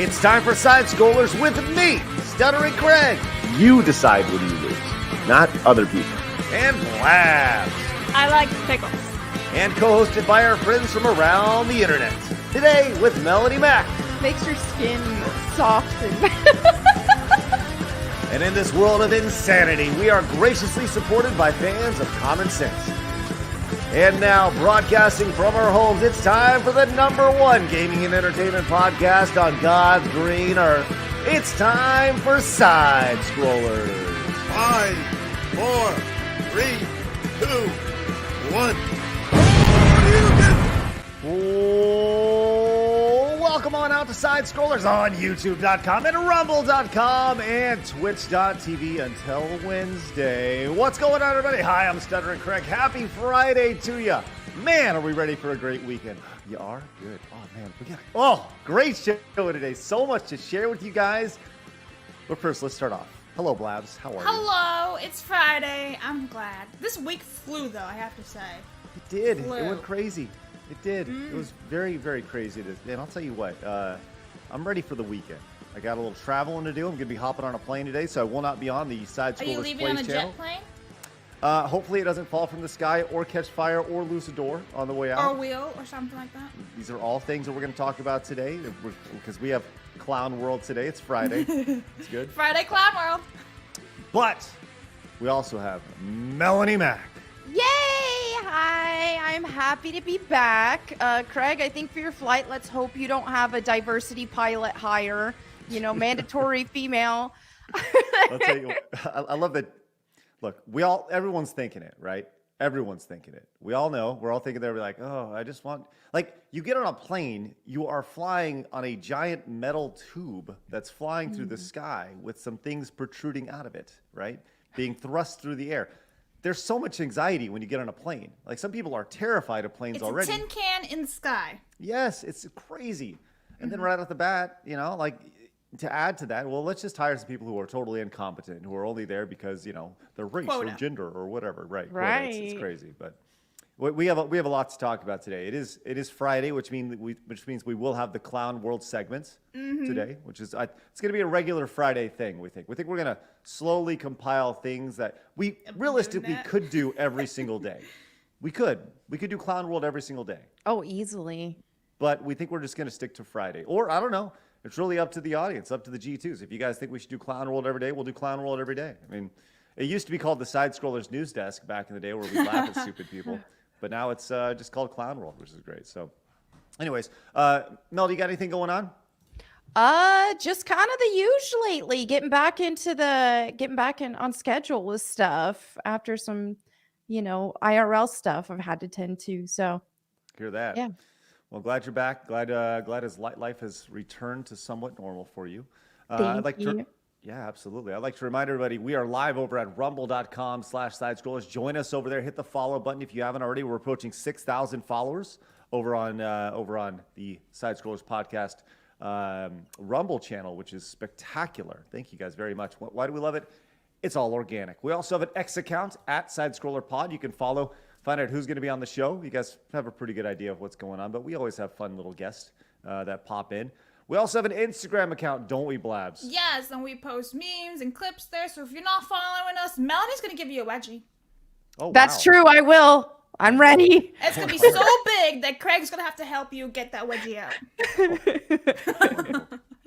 It's time for Side Scrollers with me, Stuttering Craig. You decide when you lose, not other people. And Blabs. I like pickles. And co-hosted by our friends from around the internet. Today with Melanie Mack. Makes your skin soft and... And in this world of insanity, we are graciously supported by fans of common sense. And now, broadcasting from our homes, it's time for the #1 gaming and entertainment podcast on God's green earth. It's time for Side Scrollers. 5, 4, 3, 2, 1. Welcome on out to Side Scrollers on YouTube.com and Rumble.com and Twitch.tv until Wednesday. What's going on, everybody? Hi, I'm Stuttering Craig. Happy Friday to you. Man, are we ready for a great weekend? You are? Good. Oh, man. Great show today. So much to share with you guys. But first, let's start off. Hello, Blabs. How are you? Hello. It's Friday. I'm glad. This week flew, though, I have to say. It did. Flew. It went crazy. It did. It was very, very crazy. And I'll tell you what, I'm ready for the weekend. I got a little traveling to do. I'm going to be hopping on a plane today, so I will not be on the Side Scrollers Plays channel. Are you leaving on a jet plane? Hopefully it doesn't fall from the sky or catch fire or lose a door on the way out. Or a wheel or something like that. These are all things that we're going to talk about today because we have Clown World today. It's Friday. It's good. Friday Clown World. But we also have Melanie Mack. Yay! Hi, I'm happy to be back. Craig, I think for your flight, let's hope you don't have a diversity pilot hire, mandatory female. I'll tell you, I love that. Look, everyone's thinking it, right? Everyone's thinking it. We all know. We're all thinking they're like, oh, I just want, you get on a plane, you are flying on a giant metal tube that's flying through the sky with some things protruding out of it, right? Being thrust through the air. There's so much anxiety when you get on a plane. Like, some people are terrified of planes already. It's a tin can in the sky. Yes, it's crazy. And then right off the bat, to add to that, well, let's just hire some people who are totally incompetent, who are only there because, their race Quota. or gender or whatever. Right. Right. It's crazy. But we have a lot to talk about today. It is Friday, which means we will have the Clown World segments today, which is it's going to be a regular Friday thing. We think we're going to slowly compile things that we realistically could do every single day. We could do Clown World every single day. Oh, easily. But we think we're just going to stick to Friday, or I don't know. It's really up to the audience, up to the G2s. If you guys think we should do Clown World every day, we'll do Clown World every day. I mean, it used to be called the Side Scrollers News Desk back in the day, where we laugh at stupid people. But now it's just called Clown World, which is great. So, anyways, Mel, do you got anything going on? Just kind of the usual lately. Getting back on schedule with stuff after some, IRL stuff I've had to tend to. So, Hear that? Yeah. Well, glad you're back. Glad his life has returned to somewhat normal for you. Thank you. Yeah, absolutely. I'd like to remind everybody we are live over at rumble.com/sidescrollers. Join us over there. Hit the follow button if you haven't already. We're approaching 6,000 followers over on the Side Scrollers podcast Rumble channel, which is spectacular. Thank you guys very much. Why do we love it? It's all organic. We also have an X account at SidescrollerPod. You can follow, find out who's going to be on the show. You guys have a pretty good idea of what's going on, but we always have fun little guests that pop in. We also have an Instagram account, don't we, Blabs? Yes, and we post memes and clips there. So if you're not following us, Melanie's going to give you a wedgie. Oh, That's wow. true. I will. I'm ready. It's going to be so big that Craig's going to have to help you get that wedgie out.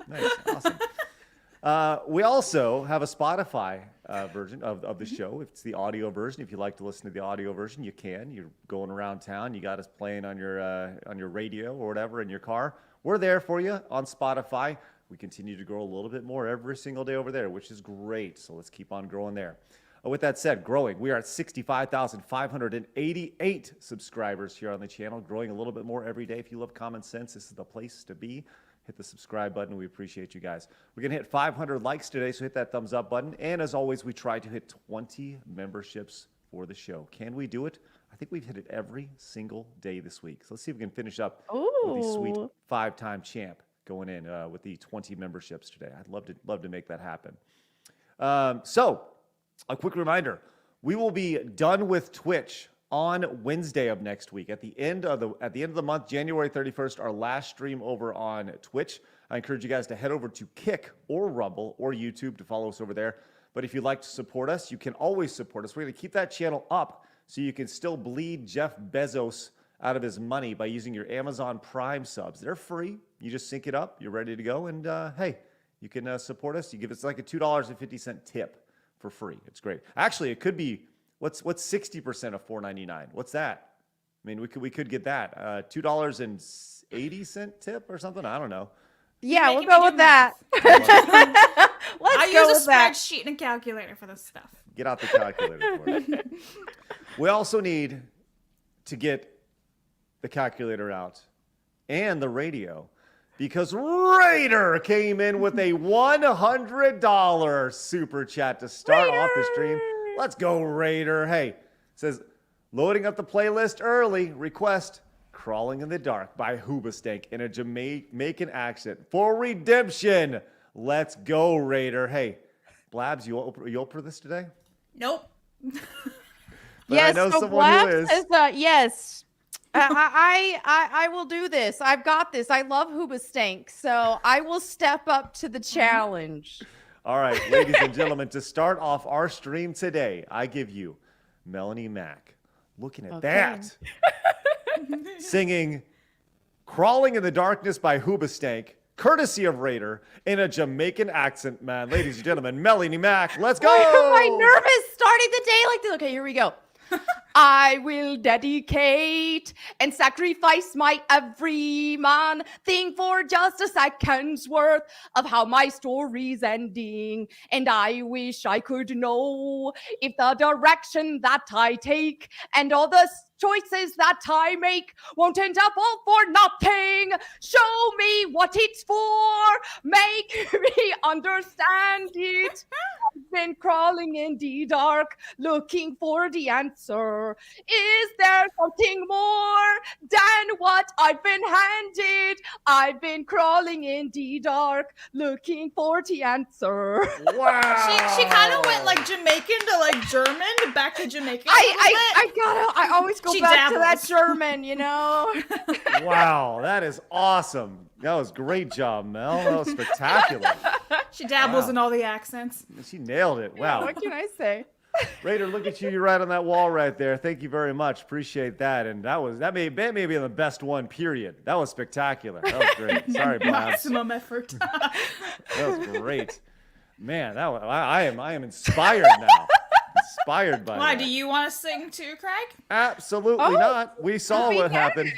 Nice. Awesome. We also have a Spotify version of the show. It's the audio version. If you like to listen to the audio version, you can. You're going around town. You got us playing on your radio or whatever in your car. We're there for you on Spotify. We continue to grow a little bit more every single day over there, which is great. So let's keep on growing there. With that said, growing. We are at 65,588 subscribers here on the channel, growing a little bit more every day. If you love common sense, this is the place to be. Hit the subscribe button. We appreciate you guys. We're going to hit 500 likes today, so hit that thumbs up button. And as always, we try to hit 20 memberships for the show. Can we do it? I think we've hit it every single day this week. So let's see if we can finish up with the sweet 5-time champ going in with the 20 memberships today. I'd love to make that happen. So a quick reminder, we will be done with Twitch on Wednesday of next week. At the end of the month, January 31st, our last stream over on Twitch. I encourage you guys to head over to Kick or Rumble or YouTube to follow us over there. But if you'd like to support us, you can always support us. We're going to keep that channel up so you can still bleed Jeff Bezos out of his money by using your Amazon Prime subs. They're free. You just sync it up. You're ready to go. And hey, you can support us. You give us like a $2.50 tip for free. It's great. Actually, it could be, what's 60% of $4.99? What's that? I mean, we could get that. $2.80 tip or something? I don't know. Yeah, You're we'll making go me with do that. Let's I go use with a that. spreadsheet and a calculator for this stuff. Get out the calculator for it. We also need to get the calculator out and the radio because Raider came in with a $100 super chat to start off the stream. Let's go, Raider. Hey, it says, loading up the playlist early. Request Crawling in the Dark by Hoobastank in a Jamaican accent for redemption. Let's go, Raider. Hey, Blabs, you up for this today? Nope. But Yes, I know so someone who Blab is. says, yes. I will do this. I've got this. I love Hoobastank, so I will step up to the challenge. All right, ladies and gentlemen, to start off our stream today, I give you Melanie Mack. Looking at that. Singing Crawling in the Darkness by Hoobastank, courtesy of Raider, in a Jamaican accent, man. Ladies and gentlemen, Melanie Mack, let's go! Why am I nervous starting the day like this? Okay, here we go. I will dedicate and sacrifice my every man thing for just a second's worth of how my story's ending. And I wish I could know if the direction that I take and all the choices that I make won't end up all for nothing. Show me what it's for. Make me understand it. I've been crawling in the dark, looking for the answer. Is there something more than what I've been handed? I've been crawling in the dark, looking for the answer. Wow. She kind of went like Jamaican to like German to back to Jamaican. I always go She back to that dabbles. German, you know? Wow, that is awesome. That was great job, Mel. That was spectacular. She dabbles Wow. in all the accents. She nailed it. Wow. What can I say? Raider, look at you. You're right on that wall right there. Thank you very much. Appreciate that. And that may be the best one, period. That was spectacular. That was great. Sorry, Blabs. Maximum effort. That was great. Man, I am inspired now. Inspired by Why, that. do you want to sing too, Craig? Absolutely Oh, not. We saw be what happened.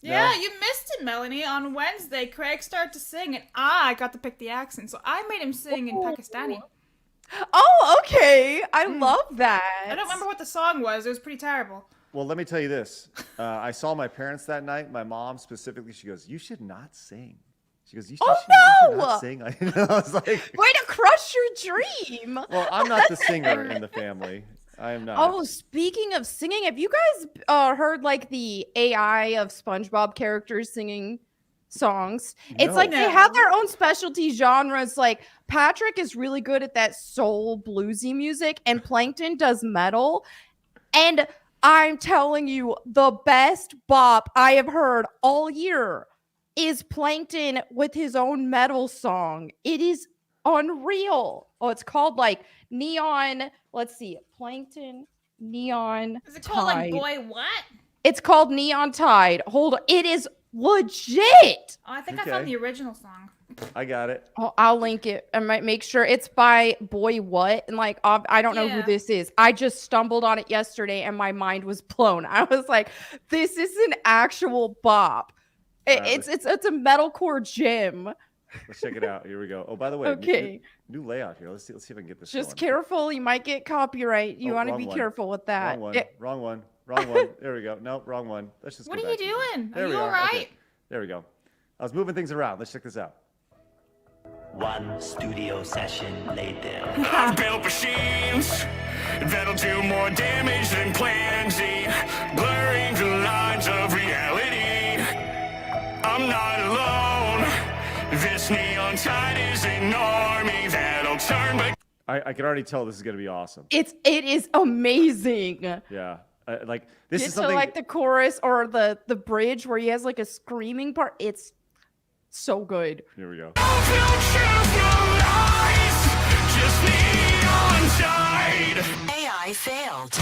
Yeah, No. you missed it, Melanie. On Wednesday, Craig started to sing, and I got to pick the accent, so I made him sing in Pakistani. Oh, okay. I love that. I don't remember what the song was. It was pretty terrible. Well, let me tell you this. I saw my parents that night. My mom specifically, she goes, "You should not sing." She goes, "You should, Oh, you should no! not sing." I was like, Way to crush your dream. "Well, I'm not the singer in the family. I am not." Oh, speaking of singing, have you guys heard like the AI of SpongeBob characters singing songs? It's like they No. have their own specialty genres. Like Patrick is really good at that soul bluesy music, and Plankton does metal. And I'm telling you, the best bop I have heard all year is Plankton with his own metal song. It is unreal. Oh, it's called like Neon. Let's see, Plankton Neon. Is it called like Tide. Boy What? It's called Neon Tide. Hold on, it is legit. Oh, I think I found Okay. the original song. I got it. Oh, I'll link it. I might make sure it's by Boy What, and like I don't know who Yeah. this is. I just stumbled on it yesterday, and my mind was blown. I was like, "This is an actual bop." Alright, It's a metalcore gem. Let's check it out. Here we go. Oh, by the way, Okay. new layout here. Let's see if I can get this. Just going. careful, you might get copyright. You Oh, want to wrong be one. careful with that. Wrong one. Yeah. Wrong one. Wrong one. There we go. Nope, wrong one. Let's just. What go are you back to- doing? There Are we you are. all right? Okay. There we go. I was moving things around. Let's check this out. One studio session later. I've built machines that'll do more damage than Plan Z, blurring the lines of reality. I'm not alone. This neon tide is an army that'll turn back. I can already tell this is going to be awesome. It is amazing. Yeah. Like this Get is to something. like the chorus or the bridge where he has like a screaming part. It's So good. Here we go. AI failed.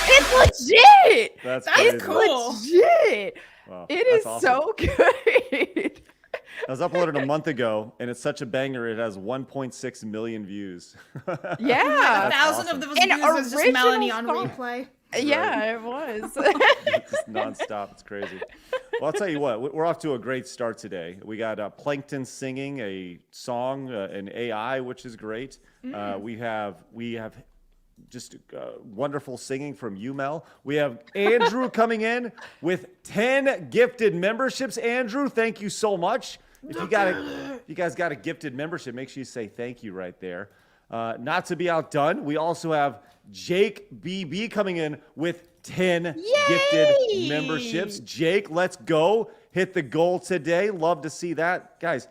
It's legit. That's That's crazy. cool. Legit. Wow, It that's is awesome. so good. It was uploaded a month ago, and it's such a banger. It has 1.6 million views. Yeah. 1,000 awesome. of those An views was just original Melanie on song. replay. Yeah, it was. Just nonstop. It's crazy. Well, I'll tell you what. We're off to a great start today. We got Plankton singing a song, an AI, which is great. We have just wonderful singing from you, Mel. We have Andrew coming in with 10 gifted memberships. Andrew, thank you so much. If you guys got a gifted membership, make sure you say thank you right there. Not to be outdone, we also have Jake BB coming in with 10 gifted memberships. Jake, let's go. Hit the goal today. Love to see that. Guys,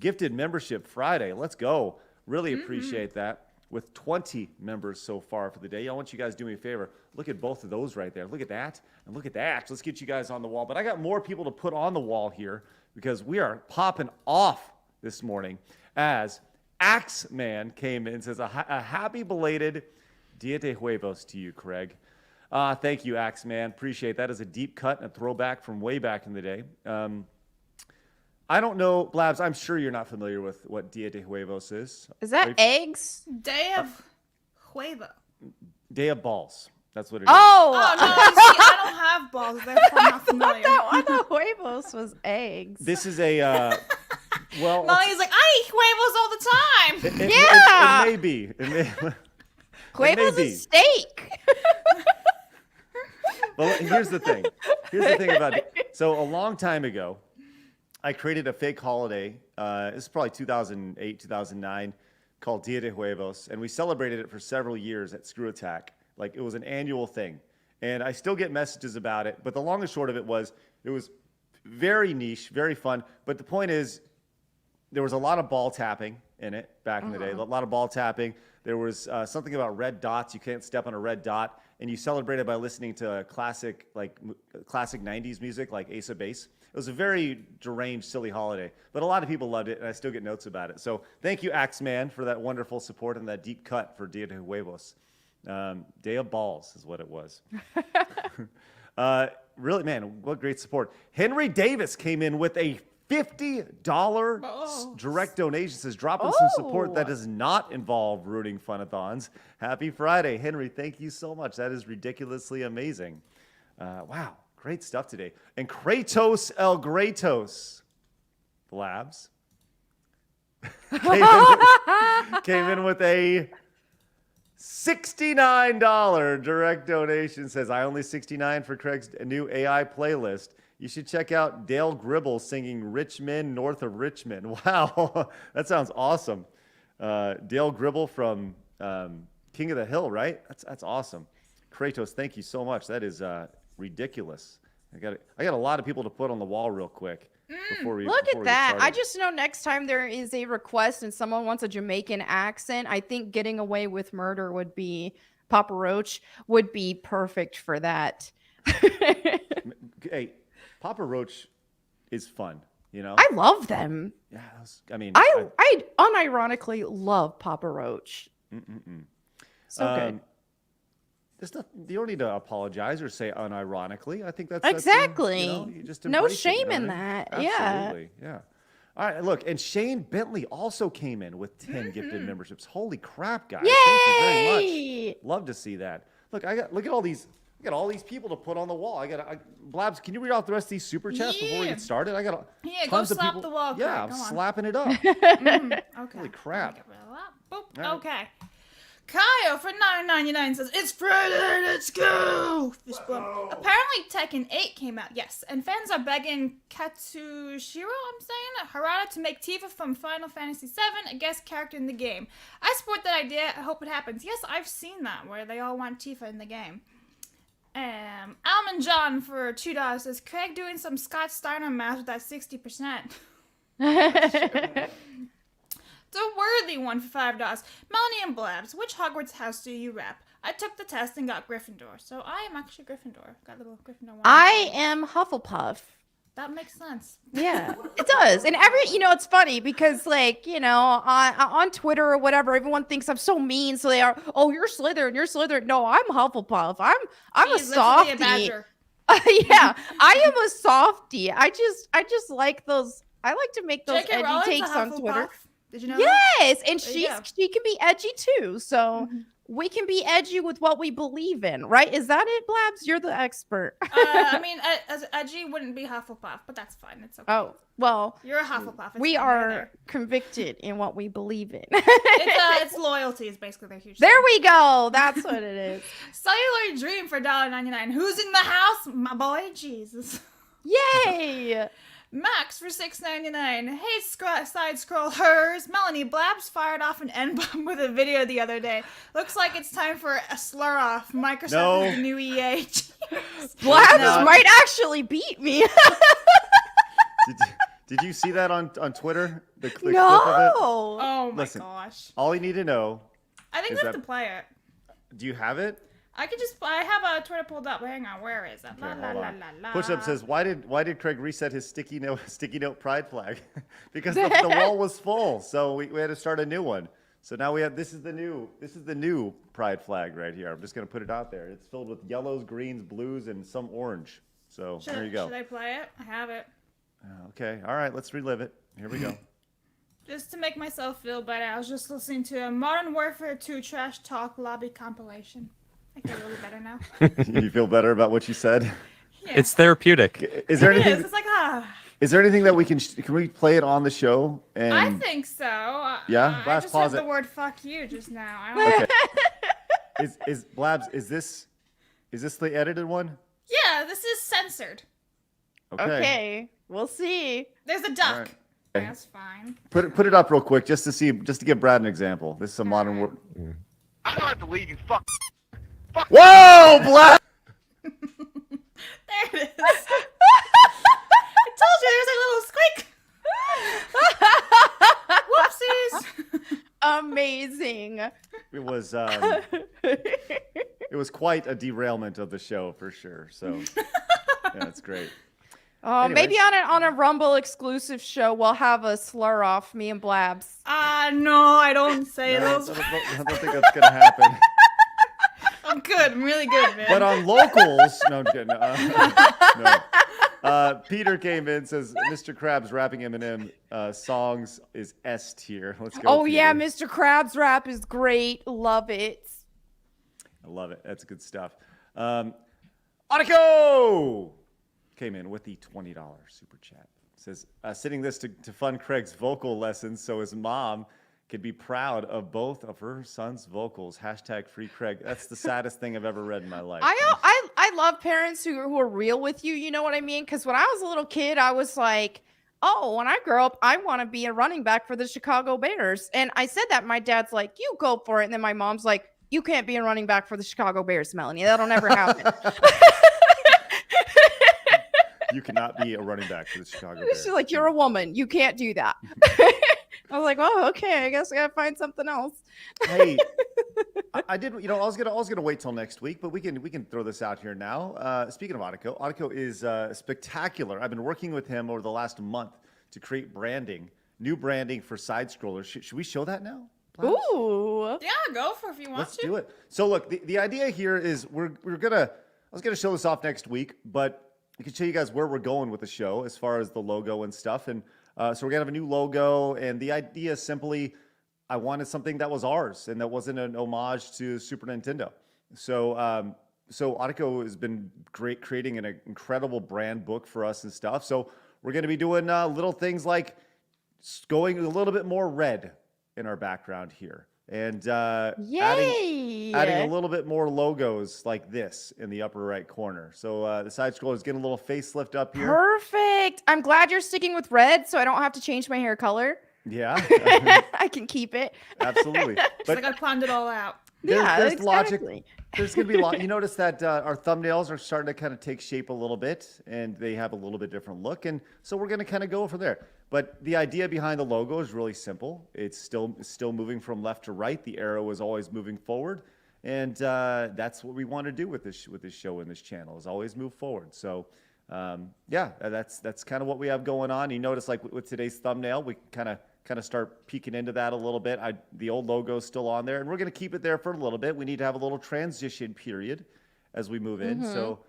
gifted membership Friday. Let's go. Really appreciate that. With 20 members so far for the day. I want you guys to do me a favor. Look at both of those right there. Look at that. And look at that. Let's get you guys on the wall. But I got more people to put on the wall here because we are popping off this morning as Axeman came in and says a happy belated Dia de Huevos to you, Craig. Thank you, Axeman. Appreciate that. As a deep cut and a throwback from way back in the day. I don't know, Blabs, I'm sure you're not familiar with what Dia de Huevos is. Is that eggs? Day of Huevo. Day of Balls. That's what it is. Oh, Oh, no, you see, I don't have balls, therefore I'm not familiar. I thought huevos was eggs. This is a, well, Molly's like, I eat huevos all the time. it may be. It may Huevos be. is steak. Well, here's the thing. Here's the thing about it. So a long time ago, I created a fake holiday. This is probably 2008, 2009, called Dia de Huevos, and we celebrated it for several years at Screw Attack. Like, it was an annual thing. And I still get messages about it, but the long and short of it was very niche, very fun. But the point is, there was a lot of ball tapping in it back in the day, a lot of ball tapping. There was something about red dots. You can't step on a red dot. And you celebrated by listening to classic 90s music like Ace of Base. It was a very deranged, silly holiday, but a lot of people loved it, and I still get notes about it. So thank you, Axeman, for that wonderful support and that deep cut for Dia de Huevos. Day of Balls is what it was. Really, man, what great support. Henry Davis came in with a $50 direct donation. Says, drop in some support that does not involve rooting fun-a-thons. Happy Friday. Henry, thank you so much. That is ridiculously amazing. Wow. Great stuff today. And Kratos El Gratos, Labs, came in with a $69 direct donation. Says, I only $69 for Craig's new AI playlist. You should check out Dale Gribble singing Rich Men North of Richmond. Wow, that sounds awesome. Dale Gribble from King of the Hill, right? That's awesome. Kratos, thank you so much. That is ridiculous. I got a lot of people to put on the wall real quick before we Look before at we get that. started. I just know next time there is a request and someone wants a Jamaican accent, I think Getting Away with Murder would be, Papa Roach would be perfect for that. Hey, Papa Roach is fun, you know? I love them. Yeah, I unironically love Papa Roach. So good. You don't need to apologize or say unironically. I think that's Exactly. you just No embrace it, shame you know in what I mean? that. Yeah. Absolutely. Yeah. All right, look, and Shane Bentley also came in with 10 gifted memberships. Holy crap, guys. Thank you very Yay! much. Love to see that. Look, look at all these people to put on the wall. Blabs, can you read out the rest of these super chats before we Yeah. get started? I got Yeah, tons go of slap people. the wall, Yeah, Craig. I'm Come on. slapping it up. Okay. Holy crap. Get rid of that. Boop. All right. Okay. Kyle for $9.99 says, it's Friday, let's go! Fist bump. Apparently Tekken 8 came out, yes, and fans are begging Katsushiro, I'm saying, Harada to make Tifa from Final Fantasy VII a guest character in the game. I support that idea, I hope it happens. Yes, I've seen that, where they all want Tifa in the game. Almond John for $2 says, Craig doing some Scott Steiner math with that 60%. The worthy one for $5. Melanie and Blabs, which Hogwarts house do you rep? I took the test and got Gryffindor, so I am actually Gryffindor. Got a little Gryffindor one. I am Hufflepuff. That makes sense. Yeah, it does. And it's funny because on Twitter or whatever, everyone thinks I'm so mean. So they are, oh, you're Slytherin. No, I'm Hufflepuff. I'm a He's literally a softie. badger. Yeah, I am a softie. I just like those. I like to make those J.K. edgy Rowling's takes a on Twitter. Hufflepuff. Did you know that? Yes, and There you go. she can be edgy too. So we can be edgy with what we believe in, right? Is that it, Blabs? You're the expert. I mean, as edgy wouldn't be Hufflepuff, but that's fine. It's okay. Oh, well, You're a Hufflepuff. It's we fine. You're are there. convicted in what we believe in. It's loyalty is basically their huge. There we go. That's what it is. Cellular Dream for $1.99. Who's in the house? My boy Jesus. Yay! Max for $6.99. Hey, side scrollers. Melanie Blabs fired off an N-bomb with a video the other day. Looks like it's time for a slur off. Microsoft No. is the new EA. Blabs No. might actually beat me. Did you see that on Twitter? The clip No. of it? Oh my Listen. gosh. All you need to know. I think Is we have that- to play it. Do you have it? I have a Twitter pulled up. Hang on, where is it? La, Okay, la, hold la, on. la, la. Push-up says, why did Craig reset his sticky note pride flag? Because the wall was full, so we had to start a new one. So now we have this is the new pride flag right here. I'm just gonna put it out there. It's filled with yellows, greens, blues, and some orange. So there you go. Should I play it? I have it. Okay, all right, let's relive it. Here we go. Just to make myself feel better, I was just listening to a Modern Warfare 2 Trash Talk Lobby compilation. I feel a little better now. You feel better about what you said? Yeah. It's therapeutic. Is there It is. anything? It's like, Is there anything that we can we play it on the show? And I think so. Yeah? I Blabs, just pause heard the it. word fuck you just now. I don't okay. Is Blabs? Is this the edited one? Yeah, this is censored. Okay, we'll see. There's a duck. All right. Okay. That's fine. Put it up real quick just to give Brad an example. This is a modern word. I'm gonna have to leave you. Fuck. Whoa, Blabs! There it is. I told you there's a little squeak. Whoopsies. Amazing. It was quite a derailment of the show for sure. So yeah, it's great. Oh, maybe Anyways. on a Rumble exclusive show, we'll have a slur off, me and Blabs. No, I don't say No, those. I don't think that's gonna happen. I'm good. I'm really good, man. But on locals, no, I'm kidding. No. Peter came in, says Mr. Krabs rapping Eminem songs is S tier. Let's go. Oh, yeah, Peter. Mr. Krabs rap is great. Love it. I love it. That's good stuff. Aniko came in with the $20 super chat. Says, sitting this to fund Craig's vocal lessons so his mom could be proud of both of her son's vocals. Hashtag free Craig. That's the saddest thing I've ever read in my life. I love parents who are real with you. You know what I mean? Because when I was a little kid, I was like, oh, when I grow up, I want to be a running back for the Chicago Bears. And I said that. My dad's like, you go for it. And then my mom's like, you can't be a running back for the Chicago Bears, Melanie. That'll never happen. You cannot be a running back for the Chicago Bears. She's like, you're a woman. You can't do that. I was like, oh, okay. I guess I gotta find something else. Hey, I did. I was gonna wait till next week, but we can throw this out here now. Speaking of Aniko is spectacular. I've been working with him over the last month to create new branding for side scrollers. Should we show that now? Blabs? Ooh. Yeah, go for it if you want Let's to. do it. So look, the idea here is I was gonna show this off next week, but I can show you guys where we're going with the show as far as the logo and stuff. And so we're gonna have a new logo, and the idea is simply, I wanted something that was ours and that wasn't an homage to Super Nintendo. So Aniko has been great creating an incredible brand book for us and stuff. So we're gonna be doing little things like going a little bit more red in our background here, and Yay. adding a little bit more logos like this in the upper right corner. So the side scroller is getting a little facelift up here. Perfect. I'm glad you're sticking with red so I don't have to change my hair color. Yeah, I can keep it. absolutely. It's But like I planned it all out. there's logic. exactly. There's going to be a lot. You notice that our thumbnails are starting to kind of take shape a little bit, and they have a little bit different look. And so we're going to kind of go from there. But the idea behind the logo is really simple. It's still moving from left to right. The arrow is always moving forward, and that's what we want to do with this show and this channel is always move forward. So yeah, that's kind of what we have going on. You notice like with today's thumbnail, we kind of start peeking into that a little bit. The old logo is still on there, and we're going to keep it there for a little bit. We need to have a little transition period as we move in. So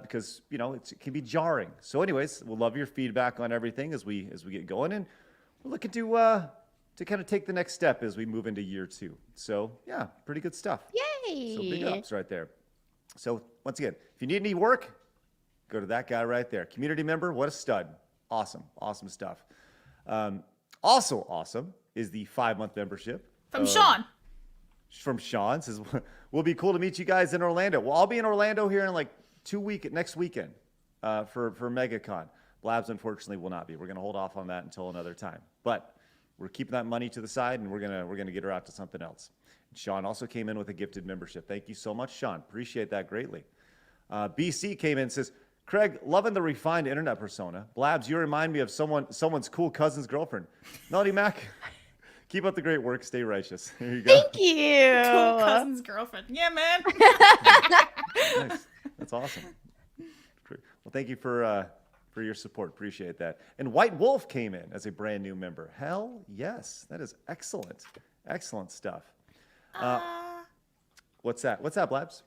because it can be jarring. So anyways, we'll love your feedback on everything as we get going, and we're looking to kind of take the next step as we move into year 2. So yeah, pretty good stuff. Yay! So big ups right there. So once again, if you need any work, go to that guy right there. Community member, what a stud. Awesome stuff. Also awesome is the 5-month membership. From Sean. From Sean says, will be cool to meet you guys in Orlando. Well, I'll be in Orlando here in like next weekend for MegaCon. Blabs, unfortunately, will not be. We're going to hold off on that until another time. But we're keeping that money to the side, and we're gonna get her out to something else. Sean also came in with a gifted membership. Thank you so much, Sean. Appreciate that greatly. BC came in and says, Craig, loving the refined internet persona. Blabs, you remind me of someone's cool cousin's girlfriend. Melody Mac, keep up the great work. Stay righteous. There you go. Thank you. Cool cousin's girlfriend. Yeah, man. Nice. That's awesome. Great. Well, thank you for your support. Appreciate that. And White Wolf came in as a brand new member. Hell yes. That is excellent. Excellent stuff. What's that? What's that, Blabs?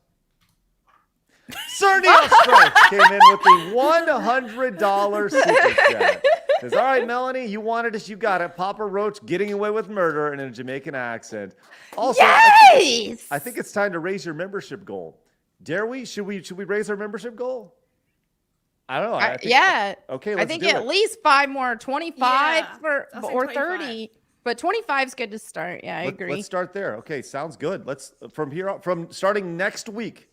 Cerny Strife came in with the $100 super chat. Says, all right, Melanie, you wanted us, you got it. Papa Roach getting away with murder in a Jamaican accent. Also, Yes! I think it's time to raise your membership goal. Dare we? Should we raise our membership goal? I don't know. I think, yeah. Okay, I let's think do at it. least 5 more, 25 Yeah, I'll say or 25. 30. But 25 is good to start. Yeah, I agree. Let's start there. Okay, sounds good. Let's from starting next week,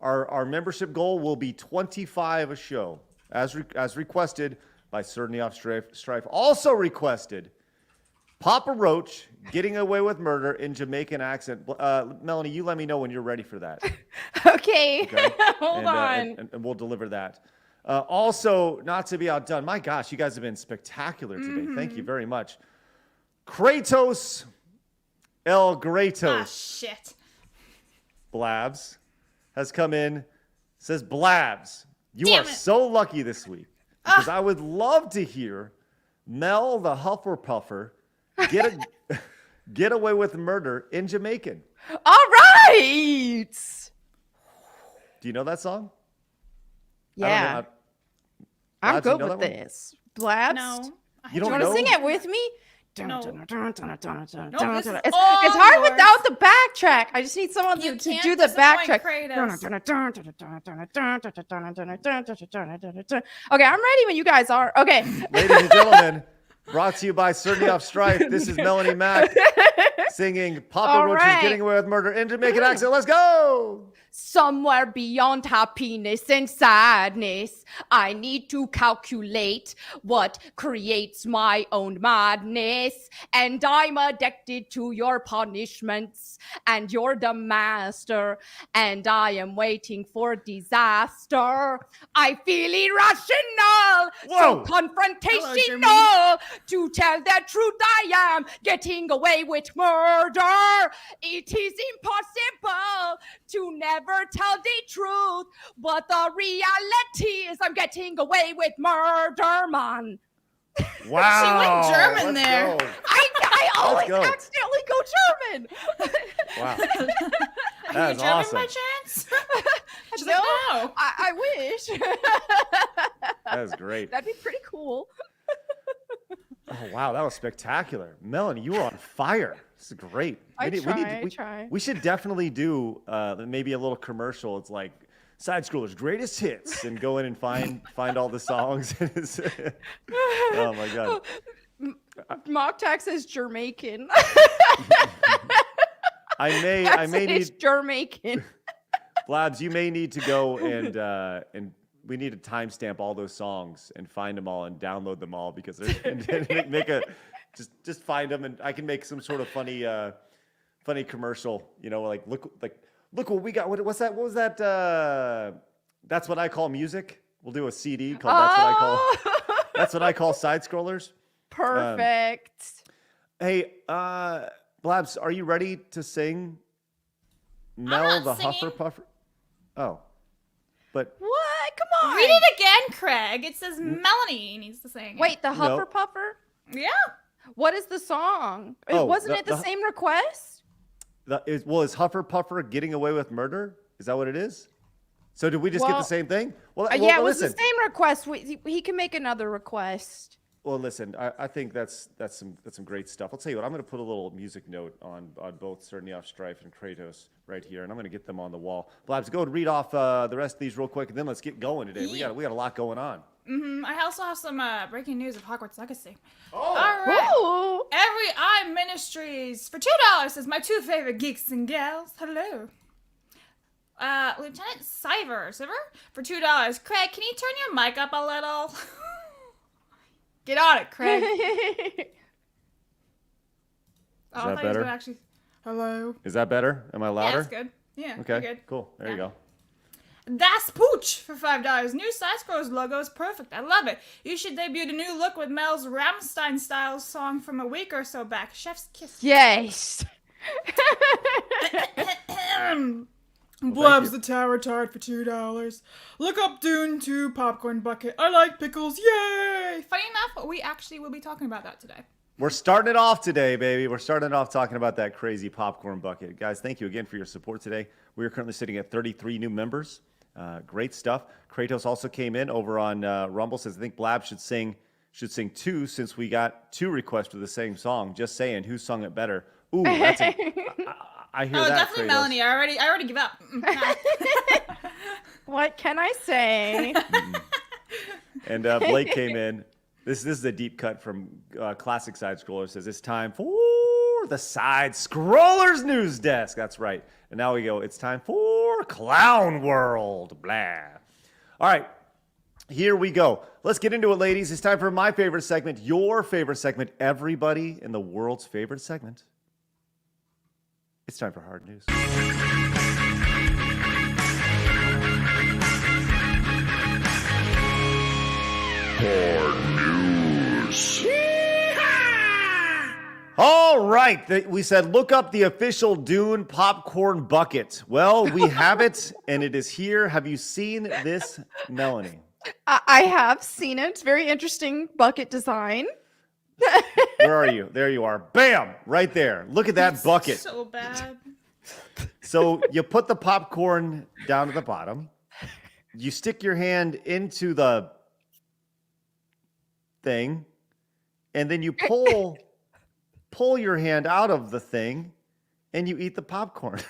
our membership goal will be 25 a show, as requested by Cerny Off Strife. Also requested, Papa Roach getting away with murder in Jamaican accent. Melanie, you let me know when you're ready for that. Okay. Hold and, on. and we'll deliver that. Also, not to be outdone, my gosh, you guys have been spectacular today. Thank you very much. Kratos El Gretos. Ah, shit. Blabs has come in, says, Blabs, you Damn are it. so lucky this week because I would love to hear Mel the Hufflepuffer get away with murder in Jamaican. All right. Do you know that song? Yeah. Blabs, I'm you good know with that one? this. Blabs? No. You don't Do you want know? to sing it with me? No. It's It's hard yours. without the backtrack. I just need someone You to can't do the disappoint backtrack. Kratos. Okay, I'm ready when you guys are. Okay. Ladies and gentlemen, brought to you by Cerny Off Strife. This is Melanie Mack singing Papa All Roach's right. Getting Away with Murder in Jamaican accent. Let's go! Somewhere beyond happiness and sadness, I need to calculate what creates my own madness. And I'm addicted to your punishments, and you're the master, and I am waiting for disaster. I feel irrational, Whoa. so confrontational. Hello, To tell the truth, I am getting away with murder. It is impossible to never tell the truth, but the reality is I'm getting away with murder, man. Wow. German Let's there. go. I always go. accidentally go German. Wow. Are That you is German awesome. by chance? She's No, like, no. I wish. That is great. That'd be pretty cool. Oh, wow. That was spectacular. Melanie, you were on fire. This is great. I we try. We should definitely do maybe a little commercial. It's like Side Scrollers Greatest Hits and go in and find all the songs. Oh, my God. Mocktax says Jamaican. I may It's need Jamaican. Blabs. You may need to go and we need to timestamp all those songs and find them all and download them all because and make a just find them and I can make some sort of funny commercial. You know, like look what we got. What's that? What was that? That's what I call music. We'll do a CD called That's what I call Side Scrollers. Perfect. Hey, Blabs, are you ready to sing Mel not the singing. Hufflepuffer? Oh. But What? what? Come on. Read it again, Craig. It says Melanie needs to sing. Wait, the No. Hufferpuffer? Yeah. What is the song? Oh, Wasn't it the same request? Is Hufferpuffer getting away with murder? Is that what it is? So did we just get the Well, same thing? Well, Yeah, it was listen. the same request. He can make another request. Well, listen. I think that's some great stuff. I'll tell you what. I'm going to put a little music note on both Cernyov, Strife, and Kratos right here, and I'm going to get them on the wall. Blabs, go and read off the rest of these real quick, and then let's get going today. We got a lot going on. I also have some breaking news of Hogwarts Legacy. Oh. All right. Ooh. Every Eye Ministries for $2 says my two favorite geeks and gals. Hello. Lieutenant Siver for $2. Craig, can you turn your mic up a little? Get on it, Craig. Is that better? Actually... Hello. Is that better? Am I Yeah, louder? that's good. Yeah, Okay. you're good. Cool. There you Yeah. go. Das Pooch for $5. New Side Scrolls logo is perfect. I love it. You should debut a new look with Mel's Rammstein style song from a week or so back. Chef's Kiss. Yes. Blubs the Tower Tart for $2. Look up Dune 2 Popcorn Bucket. I like pickles. Yay! Funny enough, we actually will be talking about that today. We're starting it off today, baby. We're starting it off talking about that crazy popcorn bucket. Guys, thank you again for your support today. We are currently sitting at 33 new members. Great stuff. Kratos also came in over on Rumble, says, I think Blab should sing 2 since we got 2 requests for the same song. Just saying, who sung it better? Ooh, that's I hear Oh, that, definitely Kratos. Melanie. I already give up. What can I say? And Blake came in. This is a deep cut from Classic Side Scroller. Says it's time for the Side Scrollers News Desk. That's right. And now we go. It's time for Clown World. Blah. All right. Here we go. Let's get into it, ladies. It's time for my favorite segment, your favorite segment, everybody in the world's favorite segment. It's time for hard news. All right. We said look up the official Dune popcorn bucket. Well, we have it, and it is here. Have you seen this, Melanie? I have seen it. It's very interesting bucket design. Where are you? There you are. Bam! Right there. Look at that bucket. So bad. So you put the popcorn down to the bottom. You stick your hand into the thing, and then you pull your hand out of the thing, and you eat the popcorn.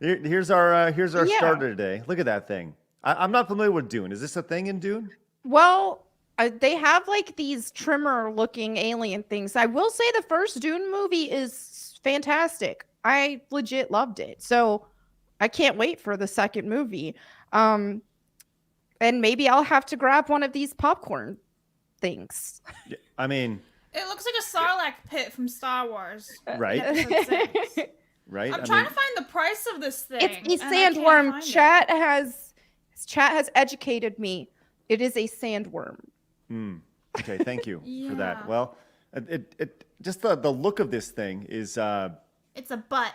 Here's our starter today. Look at that thing. I'm not familiar with Dune. Is this a thing in Dune? Well, they have like these trimmer-looking alien things. I will say the first Dune movie is fantastic. I legit loved it. So I can't wait for the second movie. And maybe I'll have to grab one of these popcorn things. I mean, It looks like a Sarlacc pit from Star Wars. right? Episode 6. Right? I'm trying to find the price of this thing. It's a and I can't sandworm. find it. Chat has educated me. It is a sandworm. Okay, thank you for that. Yeah. Well, it just the look of this thing is It's a butt.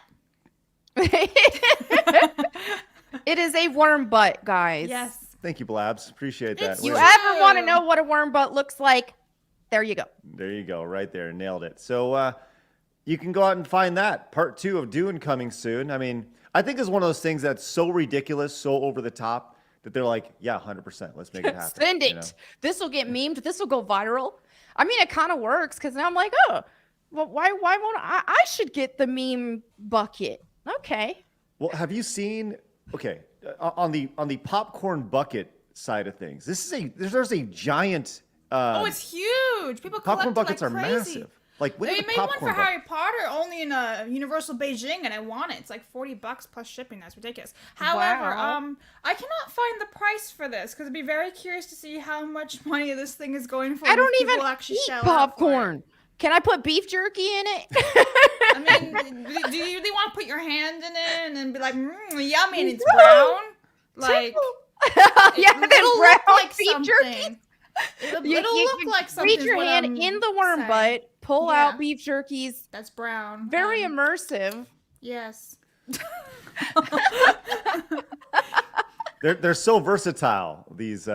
It is a worm butt, guys. Yes. thank you, Blabs. Appreciate that. It's You Where- ever want to know what a worm butt looks like? There you go. There you go, right there, nailed it. So you can go out and find that. Part 2 of Dune coming soon. I mean, I think it's one of those things that's so ridiculous, so over the top that they're like, yeah, 100%. Let's make it happen. Send it. you know? This will get memed. This will go viral. I mean, it kind of works because now I'm like, oh, well, why won't I should get the meme bucket. Okay. Well, have you seen? Okay, on the popcorn bucket side of things, there's a giant. Oh, it's huge. People collect popcorn buckets like are crazy. massive. Like we They have a made one for popcorn bucket. Harry Potter only in Universal Beijing, and I want it. It's like $40 plus shipping. That's ridiculous. However, Wow. I cannot find the price for this because I'd be very curious to see how much money this thing is going for. I and if don't even people actually eat shell out for it. popcorn. Can I put beef jerky in it? I mean, do you really want to put your hand in it and then be like, yummy, and it's brown? Like, yeah, then it'll brown look like beef something. jerky. It'll look like something. Reach your hand in the worm butt, pull Yeah. out beef jerkies. That's brown. Very immersive. Yes. they're so versatile. These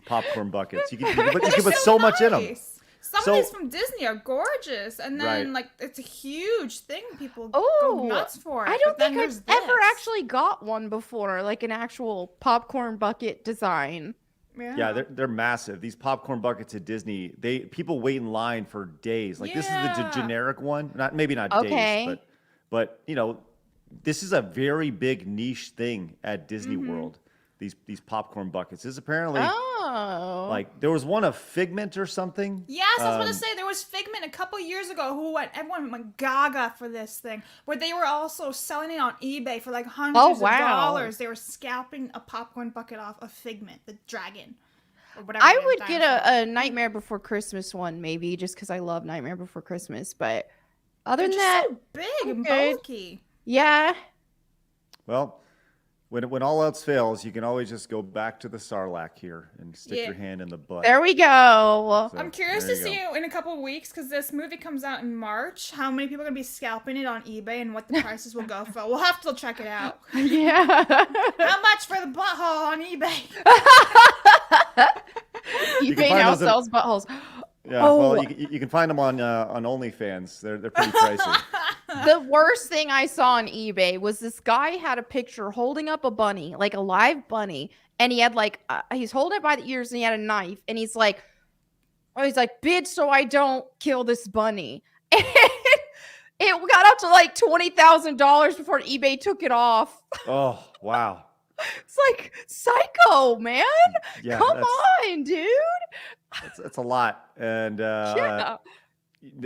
popcorn buckets. You can put so much in them. Nice. Some of these from Disney are gorgeous, and then like it's a huge thing people go nuts for. I don't think I've ever actually got one before, like an actual popcorn bucket design. Yeah, they're massive. These popcorn buckets at Disney, people wait in line for days. Like this is the generic one, maybe not days, but you know, this is a very big niche thing at Disney World. These popcorn buckets. This is apparently like there was one of Figment or something. Yes, I was going to say there was Figment a couple years ago everyone went gaga for this thing, where they were also selling it on eBay for like hundreds of dollars. They were scalping a popcorn bucket off of Figment, the dragon. Or whatever. I would get a Nightmare Before Christmas one, maybe, just because I love Nightmare Before Christmas. But other than that, so big and bulky. Yeah. Well, when all else fails, you can always just go back to the Sarlacc here and stick your hand in the butt. There we go. So, I'm curious to see in a couple of weeks, because this movie comes out in March, how many people are going to be scalping it on eBay and what the prices will go for. We'll have to check it out. Yeah. How much for the butthole on eBay? eBay now sells buttholes. Yeah, well, you can find them on OnlyFans. They're pretty pricey. The worst thing I saw on eBay was this guy had a picture holding up a bunny, like a live bunny, and he had like he's holding it by the ears and he had a knife, and he's like, bid so I don't kill this bunny. And it got up to like $20,000 before eBay took it off. Oh, wow. It's like psycho, man. Yeah, come on, dude. That's a lot. And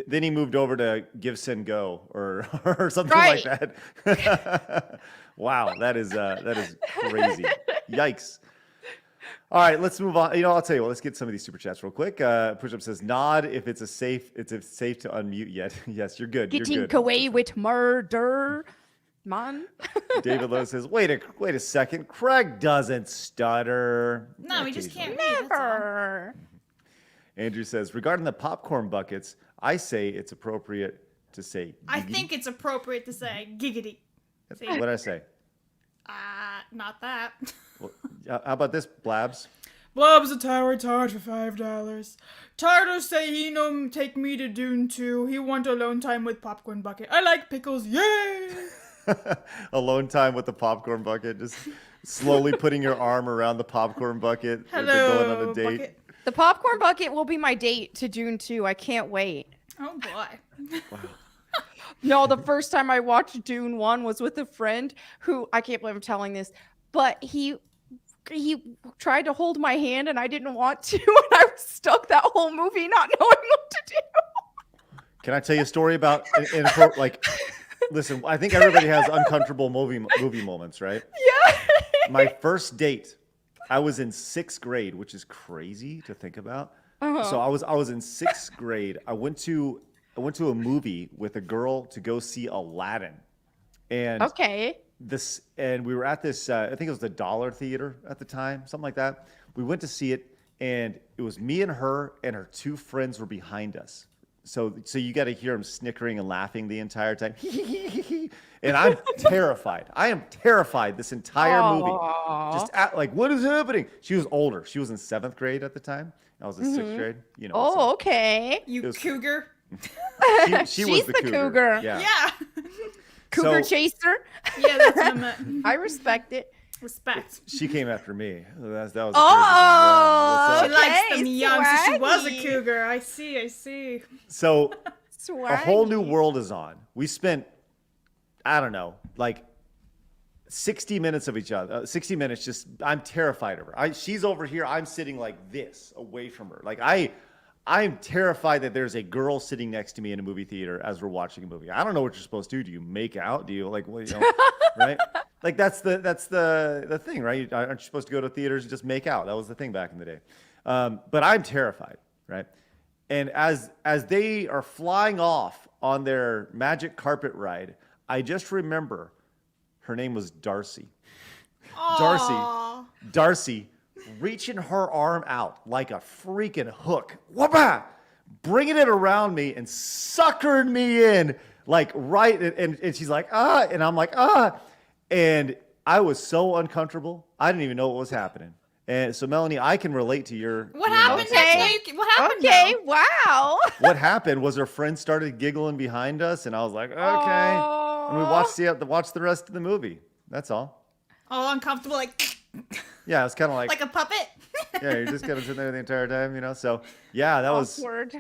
then he moved over to Give Send Go or something like that. Wow, that is crazy. Yikes. All right, let's move on. You know, I'll tell you what. Let's get some of these super chats real quick. Push-up says, "Nod if it's safe to unmute yet." Yes, you're good. Getting away with murder, man. David Lowe says, "Wait a second. Craig doesn't stutter." No, he just can't Never. Andrew says, "Regarding the popcorn buckets, I say it's appropriate to say." Giggity. I think it's appropriate to say giggity. See? What did I say? Not that. Well, how about this, Blabs? Blob's a tower tart for $5. Tardo say he no take me to Dune 2. He want alone time with popcorn bucket. I like pickles, yay! Alone time with the popcorn bucket, just slowly putting your arm around the popcorn bucket. Hello, going on a date. bucket. The popcorn bucket will be my date to Dune 2. I can't wait. Oh boy. Wow. No, the first time I watched Dune 1 was with a friend who, I can't believe I'm telling this, but he tried to hold my hand and I didn't want to, and I was stuck that whole movie not knowing what to do. Can I tell you a story about like? Listen, I think everybody has uncomfortable movie moments, right? Yeah. My first date, I was in 6th grade, which is crazy to think about. So I was in 6th grade. I went to a movie with a girl to go see Aladdin, and and we were at this. I think it was the Dollar Theater at the time, something like that. We went to see it, and it was me and her 2 friends were behind us. So you got to hear them snickering and laughing the entire time. And I'm terrified. I am terrified this entire movie. Just like, what is happening? She was older. She was in 7th grade at the time. I was in 6th grade. You know. Oh, okay. You cougar. She was the cougar. Yeah. Cougar chaser. Yeah, that's what I meant. I respect it. Respect. She came after me. That was She likes them young, so she was a cougar. I see. So a whole new world is on. We spent, I don't know, like 60 minutes of each other. 60 minutes just, I'm terrified of her. She's over here. I'm sitting like this away from her. Like I'm terrified that there's a girl sitting next to me in a movie theater as we're watching a movie. I don't know what you're supposed to do. Do you make out? Do you like, what, you know, right? Like that's the thing, right? Aren't you supposed to go to theaters and just make out? That was the thing back in the day. But I'm terrified, right? And as they are flying off on their magic carpet ride, I just remember her name was Darcy. Aww. Darcy reaching her arm out like a freaking hook, whoop-ah, bringing it around me and suckering me in, like right, and she's like, and I'm like, and I was so uncomfortable. I didn't even know what was happening. And so, Melanie, I can relate to your. What your happened nonsense. next week? What happened? Okay, Mel? wow. What happened was her friend started giggling behind us, and I was like, okay. And we watched the rest of the movie. That's all. Oh, uncomfortable, like Yeah, it's kind of like a puppet. yeah, you're just kind of sitting there the entire time, you know. So yeah, that was. Awkward.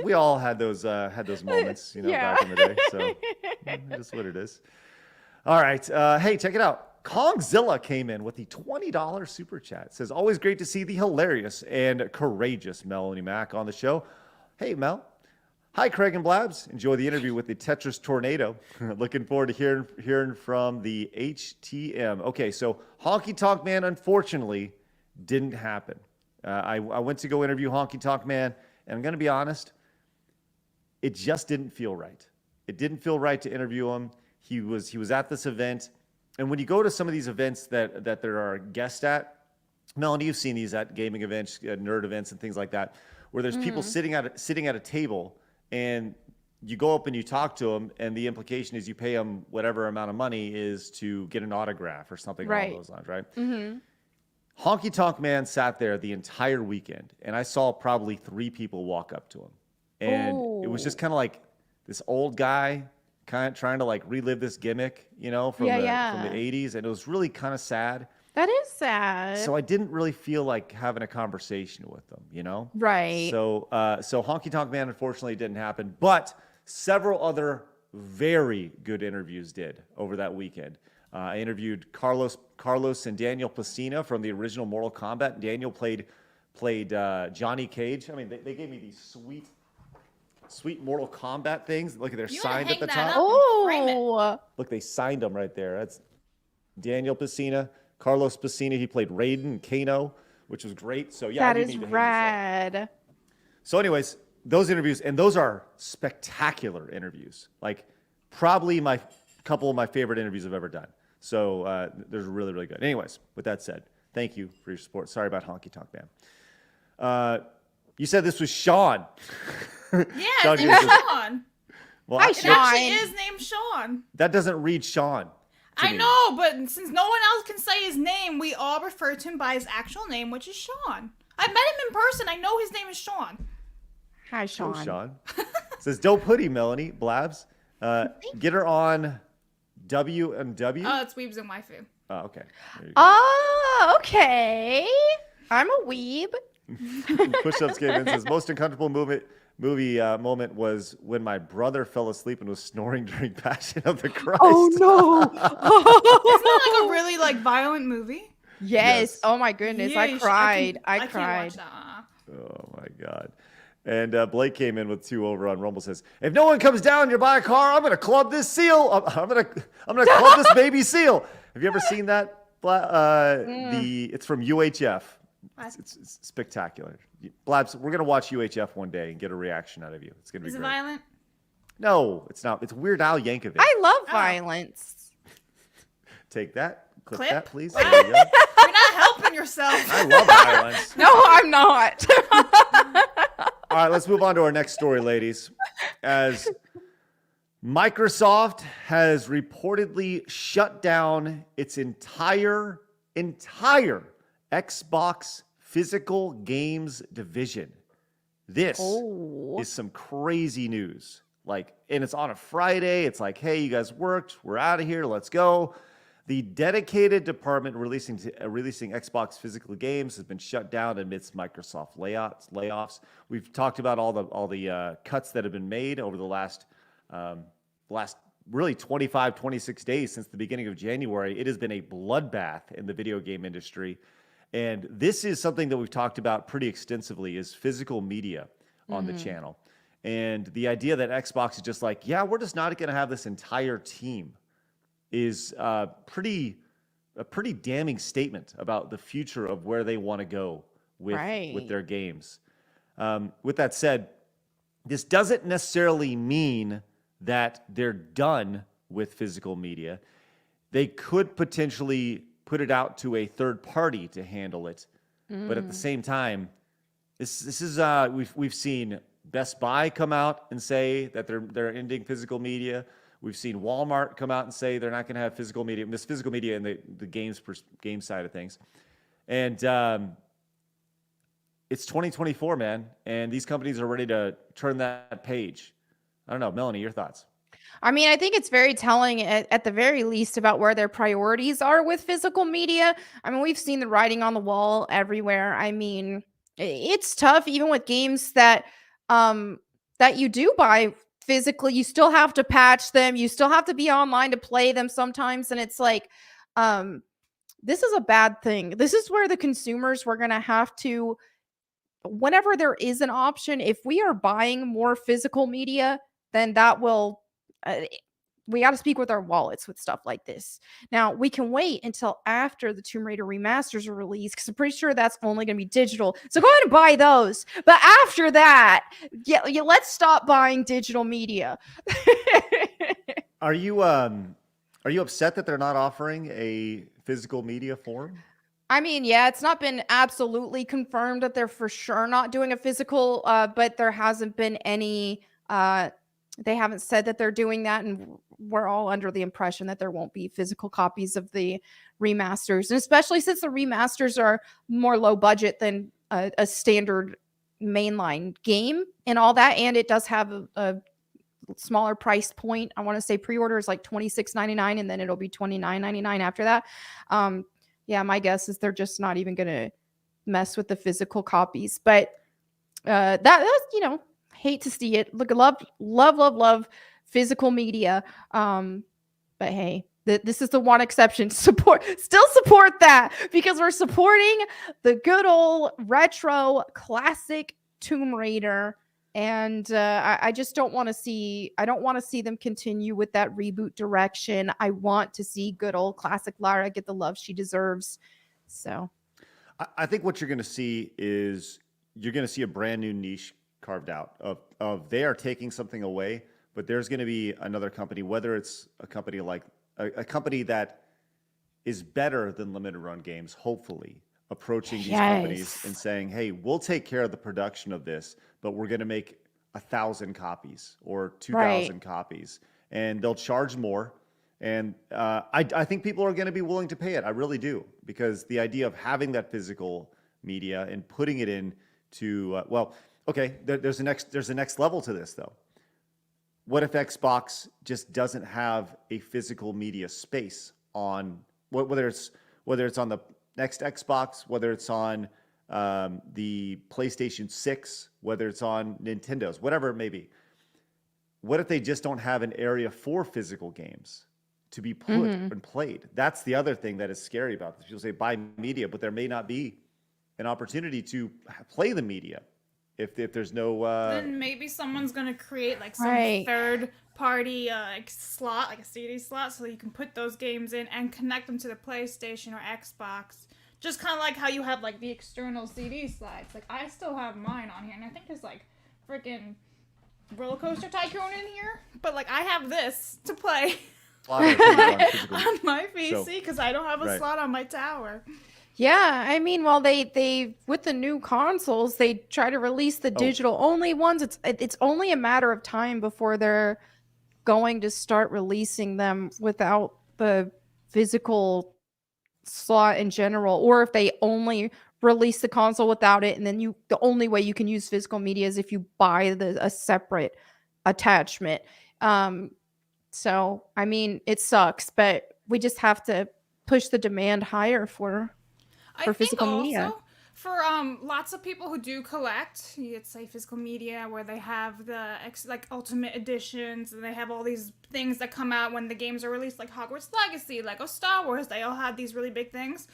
We all had those moments, you know, Yeah. back in the day. So that's what it is. All right, hey, check it out. Kongzilla came in with the $20 super chat. Says, always great to see the hilarious and courageous Melanie Mack on the show. Hey, Mel. Hi, Craig and Blabs. Enjoy the interview with the Tetris Tornado. Looking forward to hearing from the HTM. Okay, so Honky Tonk Man, unfortunately, didn't happen. I went to go interview Honky Tonk Man, and I'm going to be honest, it just didn't feel right. It didn't feel right to interview him. He was at this event. And when you go to some of these events that there are guests at, Melanie, you've seen these at gaming events, nerd events, and things like that, where there's people sitting at a table, and you go up and you talk to them, and the implication is you pay them whatever amount of money is to get an autograph or something along those lines, right? Mm-hmm. Honky Tonk Man sat there the entire weekend, and I saw probably 3 people walk up to him, and it was just kind of like this old guy kind of trying to like relive this gimmick, you know, from the 80s, and it was really kind of sad. That is sad. So I didn't really feel like having a conversation with them, you know? Right. So Honky Tonk Man unfortunately didn't happen, but several other very good interviews did over that weekend. I interviewed Carlos and Daniel Pacina from the original Mortal Kombat. Daniel played Johnny Cage. I mean, they gave me these sweet Mortal Kombat things. Look, they're signed at the top. Oh, Look, they signed them right there. That's Daniel Pacina, Carlos Pacina. He played Raiden and Kano, which was great. So yeah, that is rad. So anyways, those interviews, and those are spectacular interviews. Like probably couple of my favorite interviews I've ever done. So they're really, really good. Anyways, with that said, thank you for your support. Sorry about Honky Tonk Man. You said this was Sean. Yeah, Sean his name's Sean. Well, Hi, It Sean. actually is named Sean. that doesn't read Sean. to I me. know, but since no one else can say his name, we all refer to him by his actual name, which is Sean. I met him in person. I know his name is Sean. Hi, Sean. Oh, Sean. Says, dope hoodie, Melanie. Blabs. Get her on W&W. Oh, it's Weebs and Waifu. Oh, okay. There you go. Oh, okay. I'm a weeb. Push-ups came in. Says, most uncomfortable movie moment was when my brother fell asleep and was snoring during Passion of the Christ. Oh no. Isn't that like a really like violent movie? Yes. Oh my goodness. Yeah, I you should- cried. I can't cried. watch that. Oh my God. And Blake came in with 2 over on Rumble. Says, if no one comes down, you buy a car. I'm gonna club this seal. I'm gonna club this baby seal. Have you ever seen that? It's from UHF. It's spectacular. Blabs, we're gonna watch UHF one day and get a reaction out of you. It's gonna be Is it great. violent? No, it's not. It's Weird Al Yankovic. I love violence. Take that. Clip Clip? that, please. Wow. There you go. You're not helping yourself. I love violence. No, I'm not. All right, let's move on to our next story, ladies. As Microsoft has reportedly shut down its entire Xbox physical games division. This is some crazy news. And it's on a Friday. It's like, hey, you guys worked. We're out of here. Let's go. The dedicated department releasing Xbox physical games has been shut down amidst Microsoft layoffs. We've talked about all the cuts that have been made over the last really 25, 26 days since the beginning of January. It has been a bloodbath in the video game industry. And this is something that we've talked about pretty extensively, is physical media on the channel. And the idea that Xbox is just like, yeah, we're just not going to have this entire team is a pretty damning statement about the future of where they want to go with their games. With that said, this doesn't necessarily mean that they're done with physical media. They could potentially put it out to a third party to handle it, but at the same time, this is we've seen Best Buy come out and say that they're ending physical media. We've seen Walmart come out and say they're not going to have physical media, miss physical media in the game side of things. And it's 2024, man, and these companies are ready to turn that page. I don't know, Melanie, your thoughts? I mean, I think it's very telling at the very least about where their priorities are with physical media. I mean, we've seen the writing on the wall everywhere. I mean, it's tough even with games that that you do buy physically. You still have to patch them. You still have to be online to play them sometimes, and it's like this is a bad thing. This is where the consumers were going to have to, whenever there is an option, if we are buying more physical media, then that will we got to speak with our wallets with stuff like this. Now, we can wait until after the Tomb Raider remasters are released, because I'm pretty sure that's only going to be digital. So go ahead and buy those. But after that, yeah, let's stop buying digital media. Are you upset that they're not offering a physical media form? I mean, yeah, it's not been absolutely confirmed that they're for sure not doing a physical, but there hasn't been any they haven't said that they're doing that, and we're all under the impression that there won't be physical copies of the remasters, and especially since the remasters are more low budget than a standard mainline game and all that, and it does have a smaller price point. I want to say pre-order is like $26.99, and then it'll be $29.99 after that. Yeah, my guess is they're just not even going to mess with the physical copies, but that's, you know, hate to see it. Look, love physical media. But hey, this is the one exception. Still support that, because we're supporting the good old retro classic Tomb Raider. And I just don't want to see, I don't want to see them continue with that reboot direction. I want to see good old classic Lara get the love she deserves. So I think what you're going to see is you're going to see a brand new niche carved out of they are taking something away, but there's going to be another company, whether it's a company like a company that is better than limited run games, hopefully approaching these companies and saying, hey, we'll take care of the production of this, but we're going to make 1,000 copies or 2,000 copies, and they'll charge more. And I think people are going to be willing to pay it. I really do, because the idea of having that physical media and putting it into okay, there's a next level to this though. What if Xbox just doesn't have a physical media space on whether it's on the next Xbox, whether it's on the PlayStation 6, whether it's on Nintendo's, whatever it may be. What if they just don't have an area for physical games to be put and played? That's the other thing that is scary about this. People say buy media, but there may not be an opportunity to play the media if there's no. Then maybe someone's gonna create like some third party like slot, like a CD slot, so you can put those games in and connect them to the PlayStation or Xbox. Just kind of like how you have like the external CD slides. Like I still have mine on here, and I think there's like freaking Roller Coaster Tycoon in here. But like I have this to play on my PC because I don't have a slot on my tower. Yeah, I mean, well, they with the new consoles, they try to release the digital only ones. It's only a matter of time before they're going to start releasing them without the physical slot in general, or if they only release the console without it, and then the only way you can use physical media is if you buy a separate attachment. So I mean, it sucks, but we just have to push the demand higher for physical media. For lots of people who do collect, it's like physical media where they have the like ultimate editions, and they have all these things that come out when the games are released, like Hogwarts Legacy, Lego Star Wars. They all had these really big things.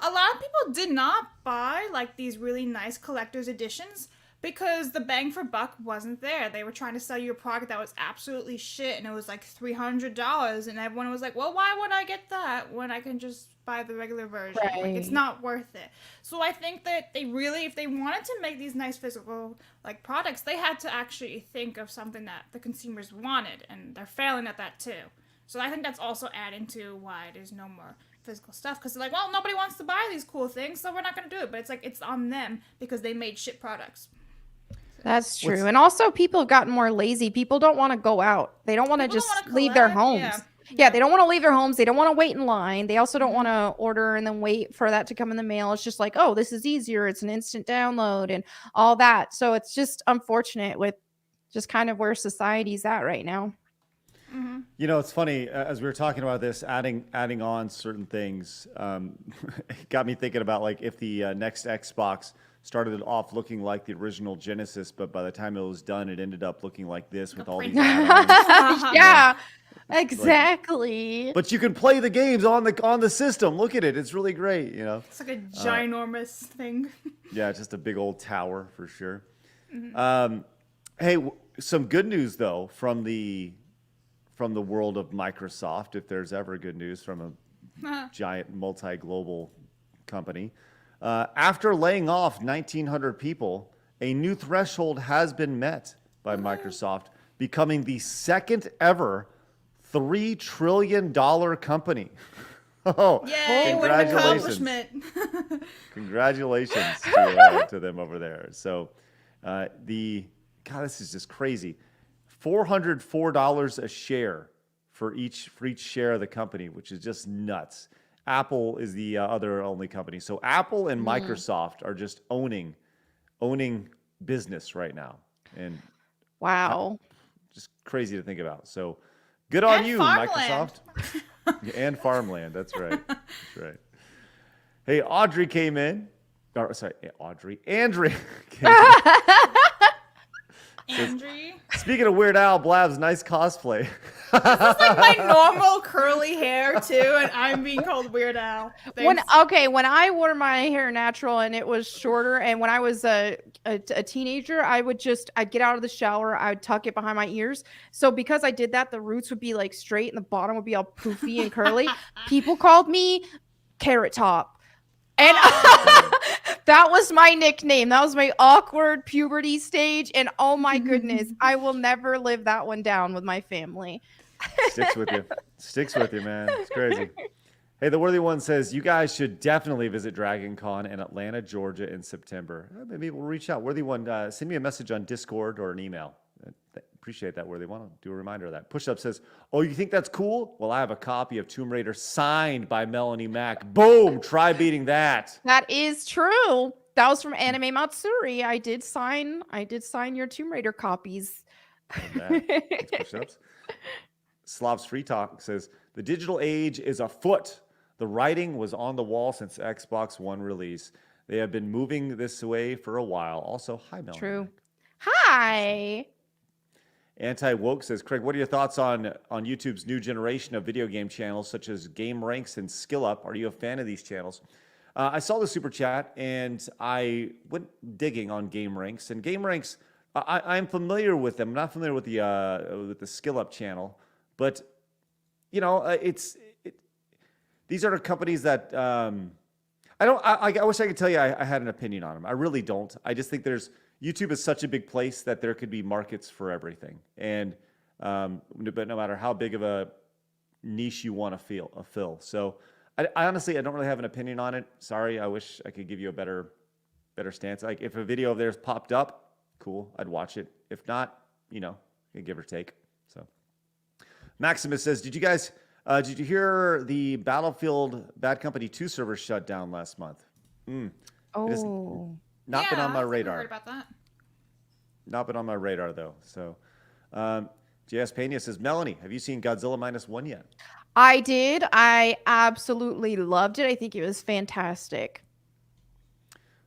A lot of people did not buy like these really nice collector's editions because the bang for buck wasn't there. They were trying to sell you a product that was absolutely shit, and it was like $300, and everyone was like, well, why would I get that when I can just buy the regular version? Like, it's not worth it. So I think that they really, if they wanted to make these nice physical like products, they had to actually think of something that the consumers wanted, and they're failing at that too. So I think that's also adding to why there's no more physical stuff, because they're like, well, nobody wants to buy these cool things, so we're not going to do it. But it's like, it's on them because they made shit products. That's true. And also people have gotten more lazy. People don't want to go out. They don't want to just leave their homes. Yeah, they don't want to leave their homes. They don't want to wait in line. They also don't want to order and then wait for that to come in the mail. It's just like, oh, this is easier. It's an instant download and all that. So it's just unfortunate with just kind of where society's at right now. You know, it's funny, as we were talking about this, adding on certain things, it got me thinking about like if the next Xbox started off looking like the original Genesis, but by the time it was done, it ended up looking like this with all these add-ons. Yeah, exactly. But you can play the games on the system. Look at it. It's really great, you know. It's like a ginormous thing. Yeah, just a big old tower for sure. Hey, some good news though from the world of Microsoft, if there's ever good news from a giant multi-global company. After laying off 1,900 people, a new threshold has been met by Microsoft, becoming the second ever $3 trillion company. Oh, yay, what an accomplishment. Congratulations to them over there. So God, this is just crazy. $404 a share for each share of the company, which is just nuts. Apple is the other only company. So Apple and Microsoft are just owning business right now. And wow. Just crazy to think about. So good on you, farmland. Microsoft. And farmland. That's right. That's right. Hey, Audrey came in. Andrea came in. Andrew? Speaking of Weird Al, Blab's nice cosplay. This is like my normal curly hair too, and I'm being called Weird Al. When I wore my hair natural and it was shorter, and when I was a teenager, I'd get out of the shower, I would tuck it behind my ears. So because I did that, the roots would be like straight and the bottom would be all poofy and curly. People called me Carrot Top. And that was my nickname. That was my awkward puberty stage. And oh my goodness, I will never live that one down with my family. Sticks with you, man. It's crazy. Hey, the Worthy One says, you guys should definitely visit Dragon Con in Atlanta, Georgia in September. Maybe we'll reach out. Worthy One, send me a message on Discord or an email. Appreciate that, Worthy One. I'll do a reminder of that. Push Up says, oh, you think that's cool? Well, I have a copy of Tomb Raider signed by Melanie Mack. Boom! Try beating that. That is true. That was from Anime Matsuri. I did sign your Tomb Raider copies. Push-ups. Slav's Free Talk says, the digital age is afoot. The writing was on the wall since Xbox One release. They have been moving this way for a while. Also, hi, Melanie. True. Hi. Anti-Woke says, Craig, what are your thoughts on YouTube's new generation of video game channels such as Game Ranks and Skill Up? Are you a fan of these channels? I saw the super chat and I went digging on Game Ranks. And Game Ranks, I'm familiar with them. I'm not familiar with the Skill Up channel, but you know, these are companies that I wish I could tell you I had an opinion on them. I really don't. I just think YouTube is such a big place that there could be markets for everything. And, but no matter how big of a niche you want to fill. So I honestly, I don't really have an opinion on it. Sorry. I wish I could give you a better stance. Like if a video of theirs popped up, cool, I'd watch it. If not, you know, give or take. So Maximus says, did you hear the Battlefield Bad Company 2 server shut down last month? Oh. Not been on my I radar. heard about that. Not been on my radar, though. So, J.S. Pena says, Melanie, have you seen Godzilla -1 yet? I did. I absolutely loved it. I think it was fantastic.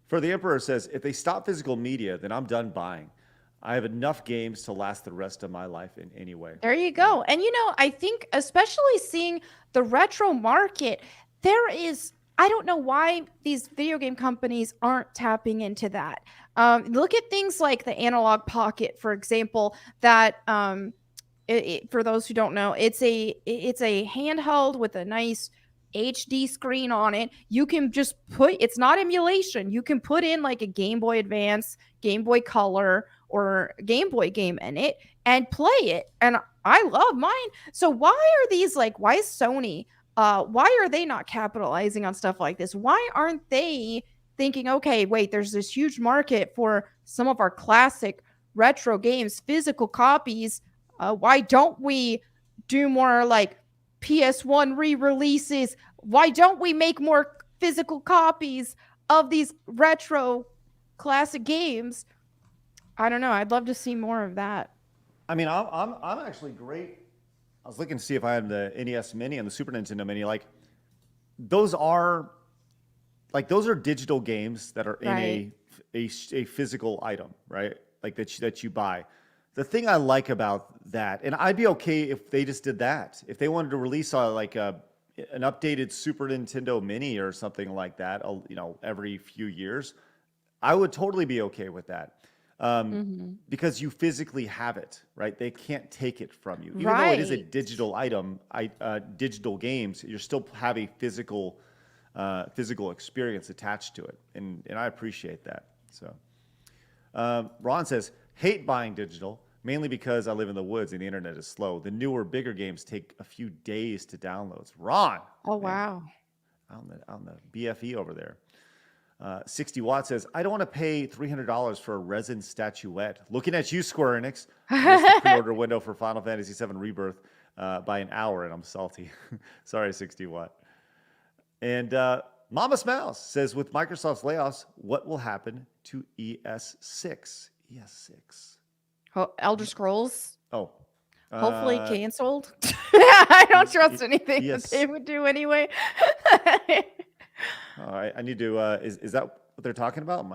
For the Emperor says, if they stop physical media, then I'm done buying. I have enough games to last the rest of my life in any way. There you go. And, you know, I think especially seeing the retro market, I don't know why these video game companies aren't tapping into that. Look at things like the Analog Pocket, for example, that for those who don't know, it's a handheld with a nice HD screen on it. You can just it's not emulation. You can put in like a Game Boy Advance, Game Boy Color, or Game Boy game in it and play it. And I love mine. So why is Sony, why are they not capitalizing on stuff like this? Why aren't they thinking, okay, wait, there's this huge market for some of our classic retro games, physical copies. Why don't we do more like PS1 re-releases? Why don't we make more physical copies of these retro classic games? I don't know. I'd love to see more of that. I mean, I'm actually great. I was looking to see if I had the NES Mini and the Super Nintendo Mini. Like, those are digital games that are in a physical item, right? Like that you buy. The thing I like about that, and I'd be okay if they just did that. If they wanted to release an updated Super Nintendo Mini or something like that, every few years, I would totally be okay with that. Because you physically have it, right? They can't take it from you. Even though it is a digital item, digital games, you still have a physical experience attached to it. And I appreciate that. So Ron says, hate buying digital, mainly because I live in the woods and the internet is slow. The newer, bigger games take a few days to download. Ron! Oh, wow. On the BFE over there. 60 Watt says, I don't want to pay $300 for a resin statuette. Looking at you, Square Enix. I missed the pre-order window for Final Fantasy VII Rebirth by an hour, and I'm salty. Sorry, 60 Watt. And Mama's Mouse says, with Microsoft's layoffs, what will happen to ES6? ES6. Oh, Elder Scrolls. Oh. Hopefully canceled. I don't trust anything that they would do anyway. All right, I need to. Is that what they're talking about?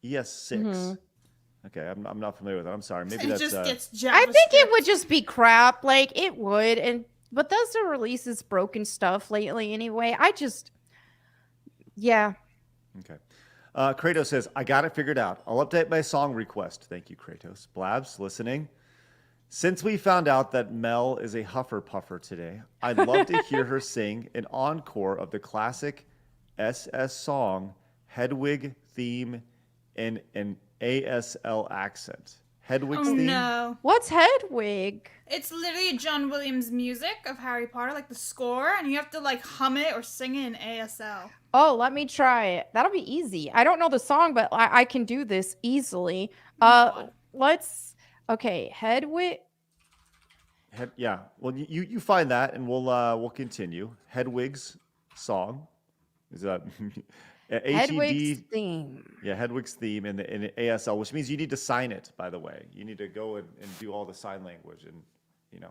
ES6. Okay, I'm not familiar with it. I'm sorry. Maybe that's. I think it would just be crap. Like it would, and Bethesda releases broken stuff lately anyway. Yeah. Okay. Kratos says, I got it figured out. I'll update my song request. Thank you, Kratos. Blabs, listening. Since we found out that Mel is a Hufflepuffer today, I'd love to hear her sing an encore of the classic SS song, Hedwig theme in an ASL accent. Hedwig's theme? No. What's Hedwig? It's literally John Williams' music of Harry Potter, like the score, and you have to like hum it or sing it in ASL. Oh, let me try it. That'll be easy. I don't know the song, but I can do this easily. Okay, Hedwig. Yeah. Well, you find that, and we'll continue. Hedwig's song is Hedwig's theme. Yeah, Hedwig's theme in ASL, which means you need to sign it. By the way, you need to go and do all the sign language and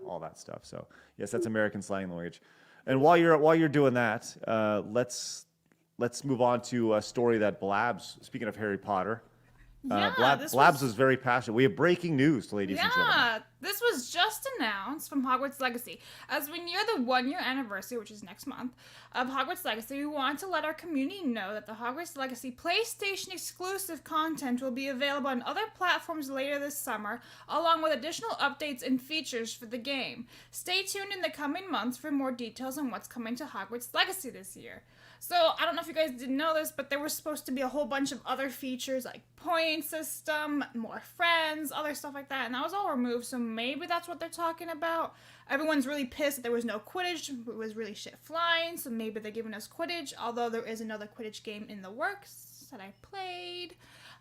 all that stuff. So yes, that's American Sign Language. And while you're doing that, let's move on to a story that Blabs. Speaking of Harry Potter. Blabs was very passionate. We have breaking news, ladies and gentlemen. Yeah, this was just announced from Hogwarts Legacy. As we near the 1-year anniversary, which is next month, of Hogwarts Legacy, we want to let our community know that the Hogwarts Legacy PlayStation exclusive content will be available on other platforms later this summer, along with additional updates and features for the game. Stay tuned in the coming months for more details on what's coming to Hogwarts Legacy this year. So, I don't know if you guys didn't know this, but there was supposed to be a whole bunch of other features like point system, more friends, other stuff like that, and that was all removed, so maybe that's what they're talking about. Everyone's really pissed that there was no Quidditch. It was really shit flying, so maybe they're giving us Quidditch, although there is another Quidditch game in the works that I played.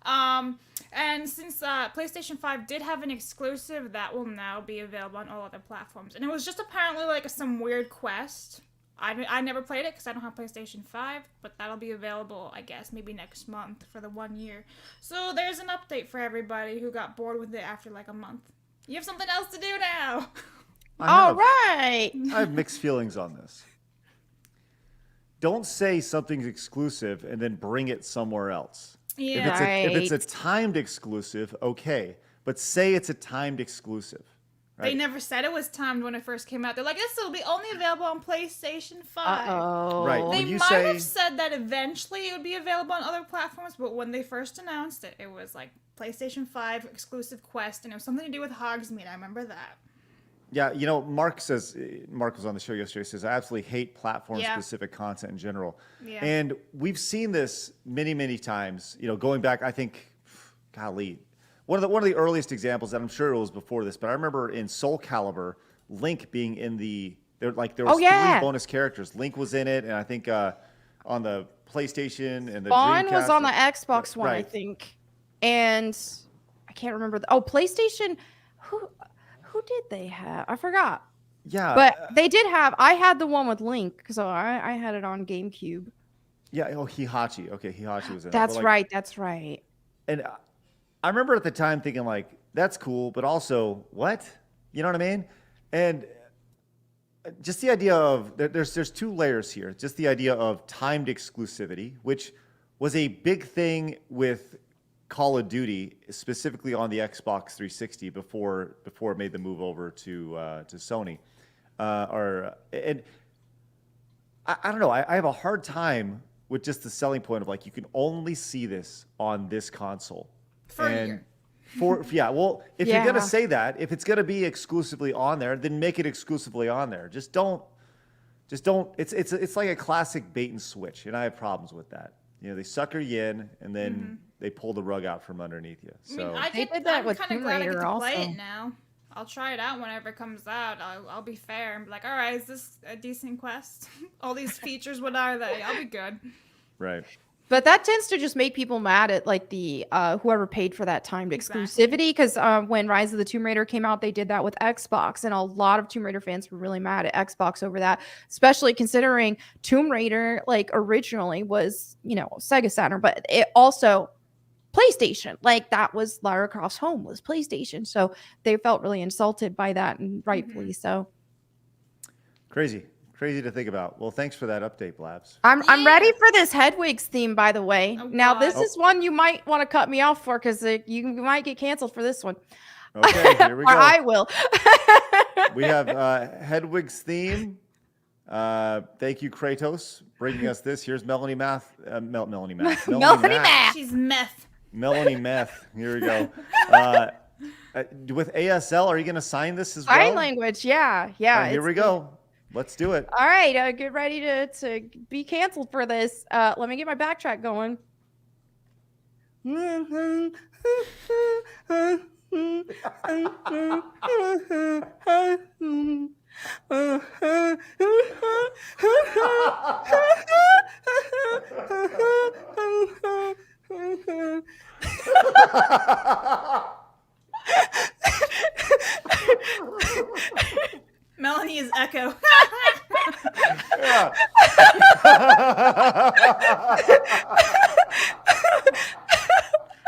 And since PlayStation 5 did have an exclusive, that will now be available on all other platforms. And it was just apparently like some weird quest. I never played it because I don't have PlayStation 5, but that'll be available, I guess, maybe next month for the 1 year. So there's an update for everybody who got bored with it after like a month. You have something else to do now. All right. I have mixed feelings on this. Don't say something's exclusive and then bring it somewhere else. Yeah. If it's a timed exclusive, okay. But say it's a timed exclusive. Right. They never said it was timed when it first came out. They're like, this will be only available on PlayStation 5. Uh-oh. Right. They might have said that eventually it would be available on other platforms, but when they first announced it, it was like PlayStation 5 exclusive quest, and it was something to do with Hogsmeade. I remember that. Yeah, Mark was on the show yesterday, says, I absolutely hate platform-specific content in general. Yeah. And we've seen this many, many times, going back, I think, golly, one of the earliest examples, and I'm sure it was before this, but I remember in Soul Calibur, Link being in there was 3 bonus characters. Link was in it, and I think on the PlayStation and the Spawn was Dreamcast on the and- Xbox One, I right. think, and I can't remember. PlayStation. Who did they have? I forgot. Yeah, But they did have. I had the one with Link because I had it on GameCube. yeah. Oh, Hihachi. Okay, Hihachi was in it. That's But, like, right. That's right. And I remember at the time thinking like, that's cool, but also what? You know what I mean? And just the idea of there's two layers here. Just the idea of timed exclusivity, which was a big thing with Call of Duty, specifically on the Xbox 360 before it made the move over to Sony. And I don't know. I have a hard time with just the selling point of like you can only see this on this console. For a year. Well, if you're Yeah. gonna say that, if it's gonna be exclusively on there, then make it exclusively on there. Just don't. It's like a classic bait and switch, and I have problems with that. You know, they sucker you in, and then they pull the rug out from underneath you. I So mean, They did that I'm with kind of Tomb glad I get Raider to play also. it now. I'll try it out whenever it comes out. I'll be fair and be like, all right, is this a decent quest? All these features, what are they? I'll be good. right. But that tends to just make people mad at like the whoever paid for that timed Exactly. exclusivity. Because when Rise of the Tomb Raider came out, they did that with Xbox, and a lot of Tomb Raider fans were really mad at Xbox over that, especially considering Tomb Raider like originally was Sega Saturn, but it also PlayStation. Like that was Lara Croft's home was PlayStation, so they felt really insulted by that, and rightfully so. Crazy to think about. Well, thanks for that update, Blabs. I'm ready for this Hedwig's theme, by the way. Oh, now, God. this is one you might want to cut me off for because you might get canceled for this one. Okay, here we Or go. I will. We have Hedwig's theme. Thank you, Kratos, bringing us this. Here's Melanie Math. Melanie Math. Melanie Math. She's meth. Melanie Meth. Here we go. With ASL, are you going to sign this as well? Sign language, yeah. All right, here it's- we go. Let's do it. All right, get ready to be canceled for this. Let me get my backtrack going. Melanie is Echo. Yeah.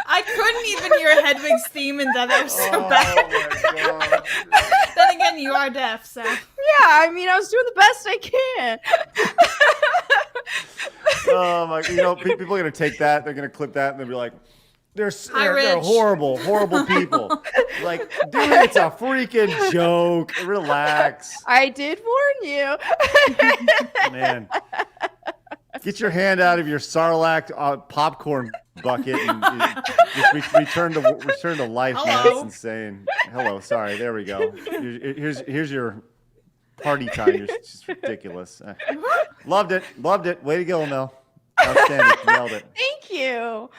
I couldn't even hear Hedwig's theme and that was so Oh bad. my God. Then again, you are deaf, so. Yeah, I mean, I was doing the best I can. Oh my! People are gonna take that. They're gonna clip that, and they'll be like, "They're Rich." horrible people." Like, dude, it's a freaking joke. Relax, I did warn you. man. Get your hand out of your Sarlacc popcorn bucket and just return to life. Man. That's Hello. insane. Hello, sorry. There we go. Here's your party time. You're just ridiculous. Loved it. Way to go, Mel. Outstanding. Nailed it. Thank you.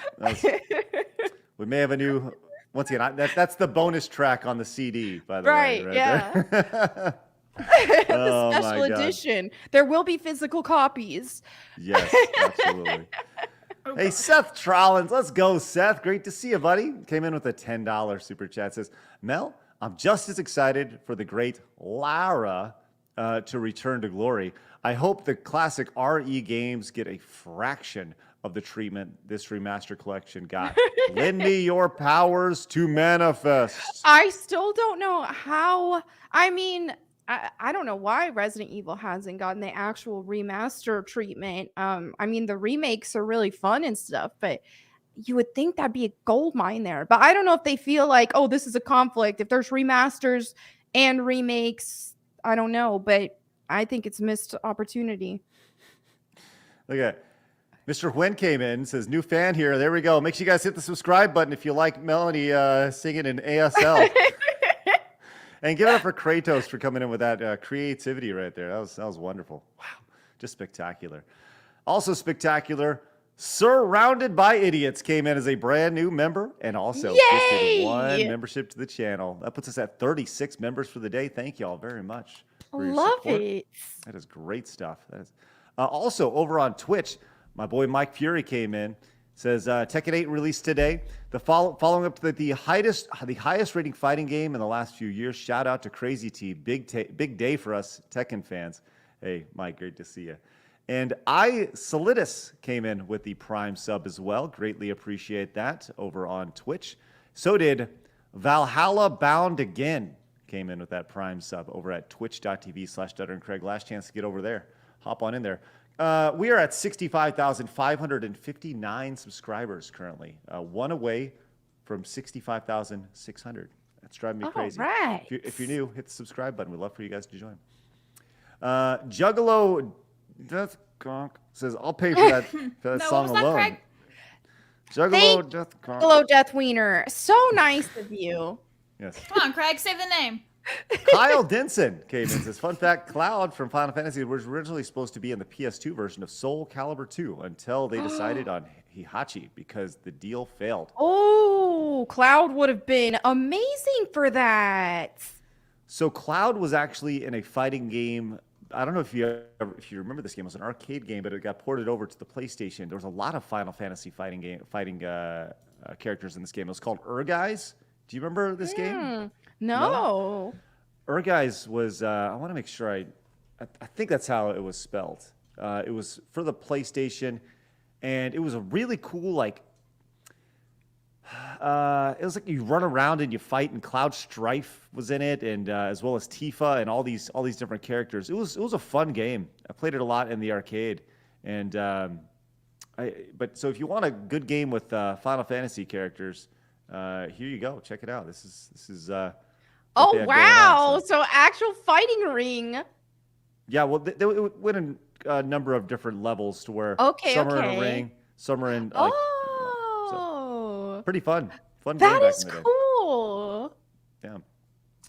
We may have a new. Once again, that's the bonus track on the CD, by the Right, way. yeah. There. The Oh, my special God. edition. There will be physical copies. Yes, absolutely. Hey, Seth Trollins. Let's go, Seth. Great to see you, buddy. Came in with a $10 super chat. Says, Mel, I'm just as excited for the great Lara to return to glory. I hope the classic RE games get a fraction of the treatment this remaster collection got. Lend me your powers to manifest. I still don't know how. I mean, I don't know why Resident Evil hasn't gotten the actual remaster treatment. I mean, the remakes are really fun and stuff, but you would think that'd be a gold mine there. But I don't know if they feel like, oh, this is a conflict. If there's remasters and remakes, I don't know, but I think it's a missed opportunity. Look at Mr. Huen came in, says, new fan here. There we go. Make sure you guys hit the subscribe button if you like Melanie singing in ASL. And give it up for Kratos for coming in with that creativity right there. That was wonderful. Wow. Just spectacular. Also spectacular, Surrounded by Idiots came in as a brand new member and also gifted Yay! one membership to the channel. That puts us at 36 members for the day. Thank you all very much for your Love support. it. That is great stuff. That is also over on Twitch. My boy Mike Fury came in. Says Tekken 8 released today. Following up to the highest rating fighting game in the last few years. Shout out to Crazy T. Big day for us Tekken fans. Hey, Mike, great to see you. And Solidus came in with the Prime sub as well. Greatly appreciate that over on Twitch. So did Valhalla Bound Again came in with that Prime sub over at twitch.tv/DutterandCraig. Last chance to get over there. Hop on in there. We are at 65,559 subscribers currently. One away from 65,600. That's driving me crazy. Right. If you're new, hit the subscribe button. We'd love for you guys to join. Juggalo Death Conk says, I'll pay for that, song alone. Craig? Juggalo Death Conk. Hello, Death Wiener. So nice of you. Yes. Come on, Craig, say the name. Kyle Denson came in and says, fun fact, Cloud from Final Fantasy was originally supposed to be in the PS2 version of Soul Calibur 2 until they decided on Hihachi because the deal failed. Oh, Cloud would have been amazing for that. So Cloud was actually in a fighting game. I don't know if you remember this game. It was an arcade game, but it got ported over to the PlayStation. There was a lot of Final Fantasy fighting characters in this game. It was called Urguys. Do you remember this game? No. Urguys was, I want to make sure I think that's how it was spelled. It was for the PlayStation, and it was a really cool, it was like you run around and you fight, and Cloud Strife was in it, and as well as Tifa and all these different characters. It was a fun game. I played it a lot in the arcade, and but so if you want a good game with Final Fantasy characters, here you go. Check it out. This is. Oh wow! So actual fighting ring. Yeah, well, they went in a number of different levels to where some are in a ring, some are in. So pretty fun game That back is in the day. cool. Yeah,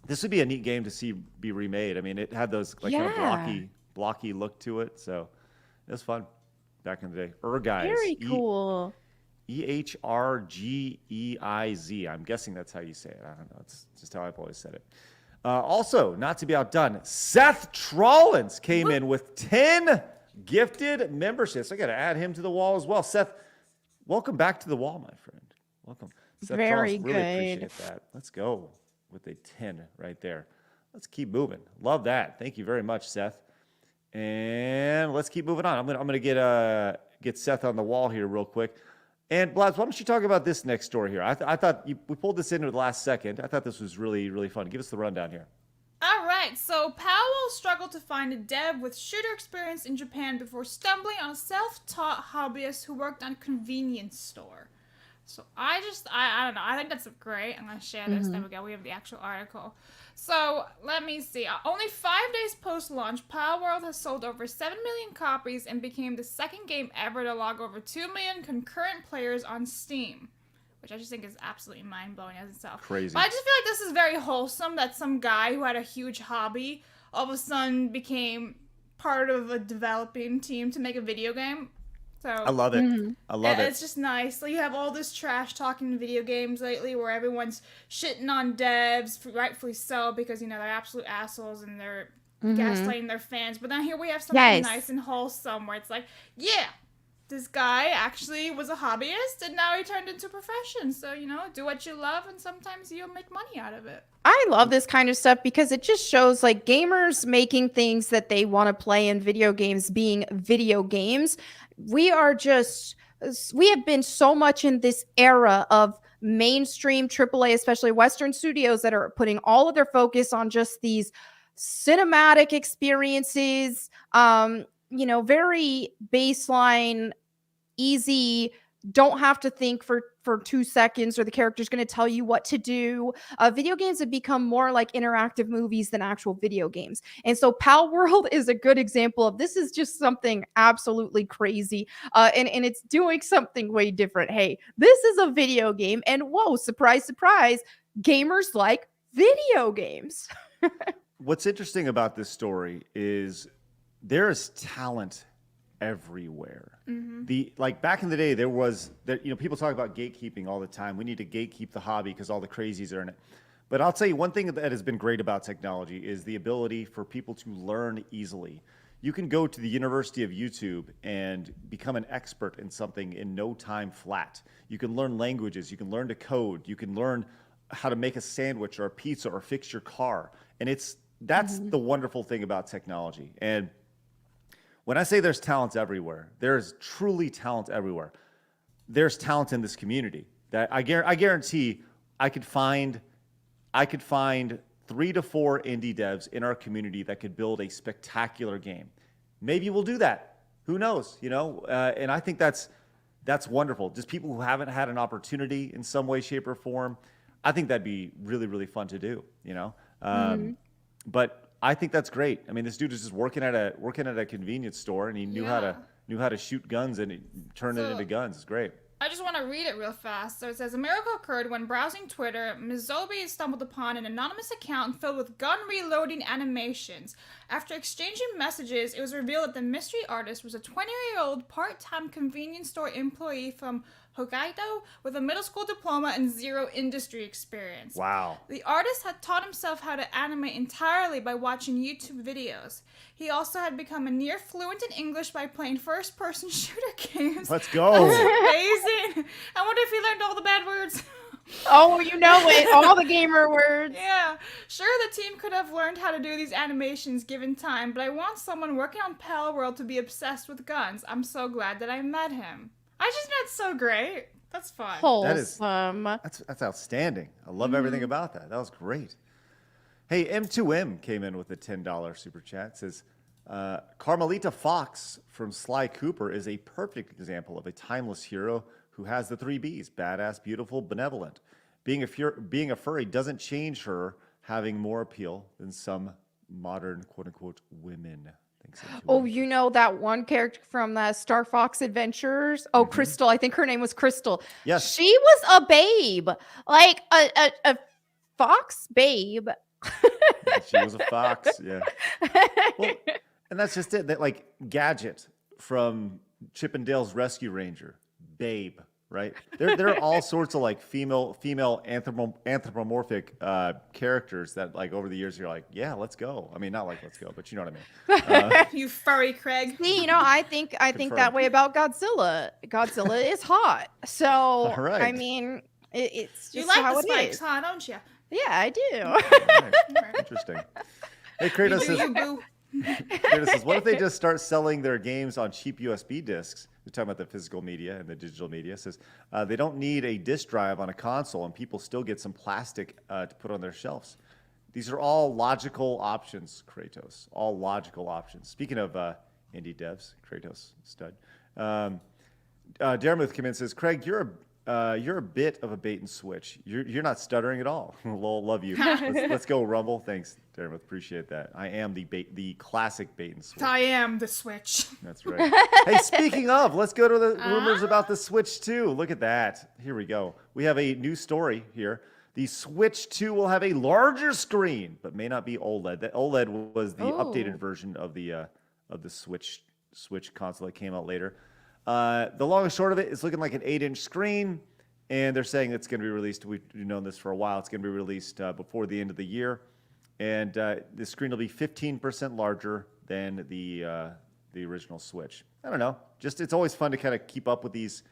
this would be a neat game to see be remade. I mean, it had those kind of blocky look to it, so it was fun back in the day. Urguys. Very cool. EHRGEIZ. I'm guessing that's how you say it. I don't know. It's just how I've always said it. Also, not to be outdone, Seth Trollins came in with 10 gifted memberships. I got to add him to the wall as well. Seth, welcome back to the wall, my friend. Welcome. Seth Very Trollins, good. really appreciate that. Let's go with a 10 right there. Let's keep moving. Love that. Thank you very much, Seth. And let's keep moving on. I'm gonna get Seth on the wall here real quick. And Blaz, why don't you talk about this next story here? I thought we pulled this into the last second. I thought this was really, really fun. Give us the rundown here. All right, so Palworld struggled to find a dev with shooter experience in Japan before stumbling on a self-taught hobbyist who worked on a convenience store. So I don't know. I think that's great. I'm going to share this. There we go. We have the actual article. So let me see. Only 5 days post-launch, Palworld has sold over 7 million copies and became the second game ever to log over 2 million concurrent players on Steam, which I just think is absolutely mind-blowing as itself. Crazy. But I just feel like this is very wholesome that some guy who had a huge hobby all of a sudden became part of a developing team to make a video game. So I love it. I love it. It's just nice. Like, you have all this trash talking in video games lately where everyone's shitting on devs, rightfully so, because, they're absolute assholes and they're gaslighting their fans. But then here we have something nice and wholesome where it's like, yeah, this guy actually was a hobbyist and now he turned into a profession. So, do what you love and sometimes you'll make money out of it. I love this kind of stuff because it just shows gamers making things that they want to play in video games being video games. We have been so much in this era of mainstream AAA, especially Western studios, that are putting all of their focus on just these cinematic experiences, very baseline, easy, don't have to think for 2 seconds or the character's going to tell you what to do. Video games have become more like interactive movies than actual video games. And so Palworld is a good example of this is just something absolutely crazy. And it's doing something way different. Hey, this is a video game. And whoa, surprise, surprise, gamers like video games. What's interesting about this story is there is talent everywhere. Back in the day, people talk about gatekeeping all the time. We need to gatekeep the hobby because all the crazies are in it. But I'll tell you one thing that has been great about technology is the ability for people to learn easily. You can go to the University of YouTube and become an expert in something in no time flat. You can learn languages. You can learn to code. You can learn how to make a sandwich or a pizza or fix your car. And that's the wonderful thing about technology. And when I say there's talent everywhere, there's truly talent everywhere. There's talent in this community that I guarantee I could find 3 to 4 indie devs in our community that could build a spectacular game. Maybe we'll do that. Who knows? And I think that's wonderful. Just people who haven't had an opportunity in some way, shape, or form. I think that'd be really, really fun to do. But I think that's great. I mean, this dude is just working at a convenience store, and he knew how to shoot guns and turn it into guns. It's great. I just want to read it real fast. So it says, a miracle occurred when browsing Twitter. Mizobi stumbled upon an anonymous account filled with gun reloading animations. After exchanging messages, it was revealed that the mystery artist was a 20-year-old part-time convenience store employee from Hokkaido with a middle school diploma and 0 industry experience. Wow. The artist had taught himself how to animate entirely by watching YouTube videos. He also had become a near fluent in English by playing first-person shooter games. Let's go. That's amazing. I wonder if he learned all the bad words. Oh, you know it. All the gamer words. Yeah. Sure, the team could have learned how to do these animations given time, but I want someone working on Palworld to be obsessed with guns. I'm so glad that I met him. I just think that's so great. That's fun. Wholesome. That's outstanding. I love everything about that. That was great. Hey, M2M came in with a $10 super chat. Says, Carmelita Fox from Sly Cooper is a perfect example of a timeless hero who has the 3 Bs: badass, beautiful, benevolent. Being a furry doesn't change her having more appeal than some modern quote-unquote women. Oh, you know that one character from the Star Fox Adventures? Oh, Crystal. I think her name was Crystal. Yes. She was a babe. Like a fox babe. She was a fox, yeah. Well, and that's just it. That, like, Gadget from Chip and Dale's Rescue Ranger, babe, right? There are all sorts of like female anthropomorphic characters that, like, over the years you're like, yeah, let's go. I mean, not like let's go, but you know what I mean. You furry Craig. See, I think that way about Godzilla. Godzilla is hot. So right. I mean, it's just You like how the it spikes, is. huh? Don't you? Yeah, I do. Right. Interesting. Hey, Kratos says, You boo. Kratos says, what if they just start selling their games on cheap USB discs? We're talking about the physical media and the digital media. Says they don't need a disk drive on a console, and people still get some plastic to put on their shelves. These are all logical options, Kratos. All logical options. Speaking of indie devs, Kratos stud. Darmuth came in and says, Craig, you're a bit of a bait and switch. You're not stuttering at all. Lol, love you. Let's go, Rumble. Thanks, Darmuth. Appreciate that. I am the classic bait and switch. I am the Switch. That's right. Hey, speaking of, let's go to the rumors about the Switch 2. Look at that. Here we go. We have a new story here. The Switch 2 will have a larger screen, but may not be OLED. The OLED was the updated version of the Switch console that came out later. The long and short of it is looking like an 8-inch screen, and they're saying it's going to be released. We've known this for a while. It's going to be released before the end of the year, and the screen will be 15% larger than the original Switch. I don't know. Just it's always fun to kind of keep up with these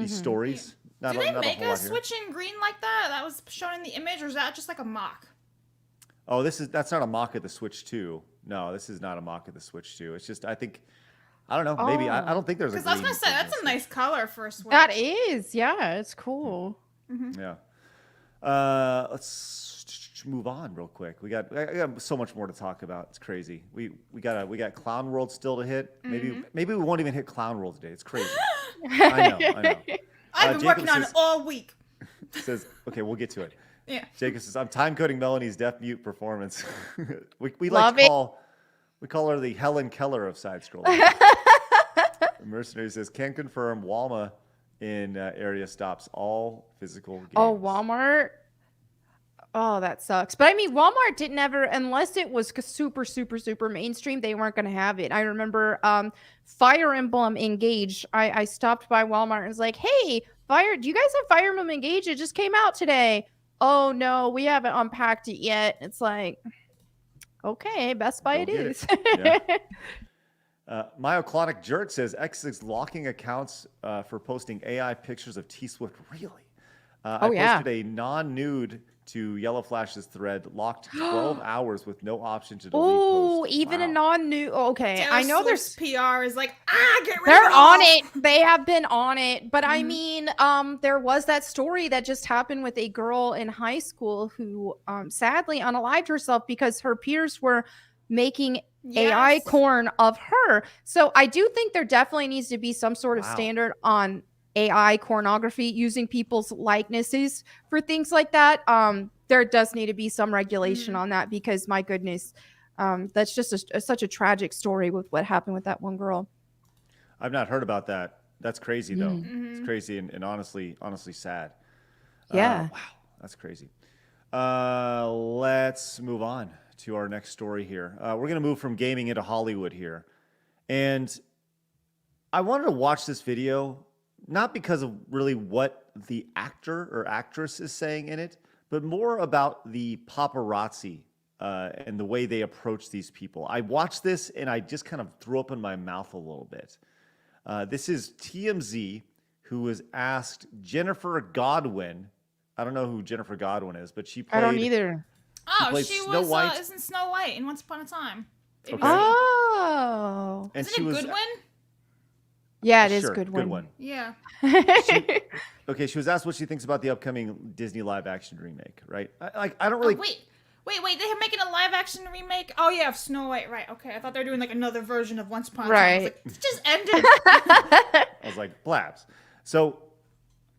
stories. Did they make a Switch in green like that? That was shown in the image, or is that just like a mock? Oh, that's not a mock of the Switch 2. No, this is not a mock of the Switch 2. It's just I don't know. Maybe I don't think there's a. Because I was gonna say that's a nice color for a Switch. That is, yeah, it's cool. Yeah. Let's move on real quick. I got so much more to talk about. It's crazy. We got Clown World still to hit. Maybe we won't even hit Clown World today. It's crazy. I know. I've been working on it all week. Says, okay, we'll get to it. Yeah. Jacob says, I'm time coding Melanie's deaf mute performance. we Love like to call. We call her the Helen Keller of side scrolling. Mercenary says, can confirm Walmart in area stops all physical games. Oh, Walmart. Oh, that sucks. But I mean, Walmart didn't ever, unless it was super, super, super mainstream, they weren't going to have it. I remember Fire Emblem Engage. I stopped by Walmart and was like, hey, do you guys have Fire Emblem Engage? It just came out today. Oh, no, we haven't unpacked it yet. It's like, okay, Best Buy it is. Yeah. Myoclonic Jerk says X is locking accounts for posting AI pictures of T Swift. Really? I posted a non-nude to Yellow Flash's thread, locked 12 hours with no option to delete Oh, post. even Wow. a non-new. Okay, Taylor I know Swift's there's. PR is like, get rid They're of on all. it. They have been on it. But I mean, there was that story that just happened with a girl in high school who sadly unalived herself because her peers were making AI Yes. corn of her. So I do think there definitely needs to be some sort of Wow. standard on AI pornography using people's likenesses for things like that. There does need to be some regulation on that because my goodness, that's just such a tragic story with what happened with that one girl. I've not heard about that. That's crazy though. It's crazy and honestly sad. Yeah. Wow, that's crazy. Let's move on to our next story here. We're going to move from gaming into Hollywood here. And I wanted to watch this video, not because of really what the actor or actress is saying in it, but more about the paparazzi and the way they approach these people. I watched this and I just kind of threw up in my mouth a little bit. This is TMZ, who was asked Jennifer Godwin. I don't know who Jennifer Godwin is, but she played. I don't either. Oh, played she Snow was White. isn't Snow White in Once Upon a Time. Okay. Oh. And Isn't she it was Goodwin? Yeah, it is sure, good one. Yeah. Okay, she was asked what she thinks about the upcoming Disney live action remake, right? I don't Oh, really. wait. They're making a live action remake? Oh, yeah, of Snow White, right. Okay, I thought they were doing like another version of Once Upon a Time. I was Right. like, it just ended. I was like, blabs. So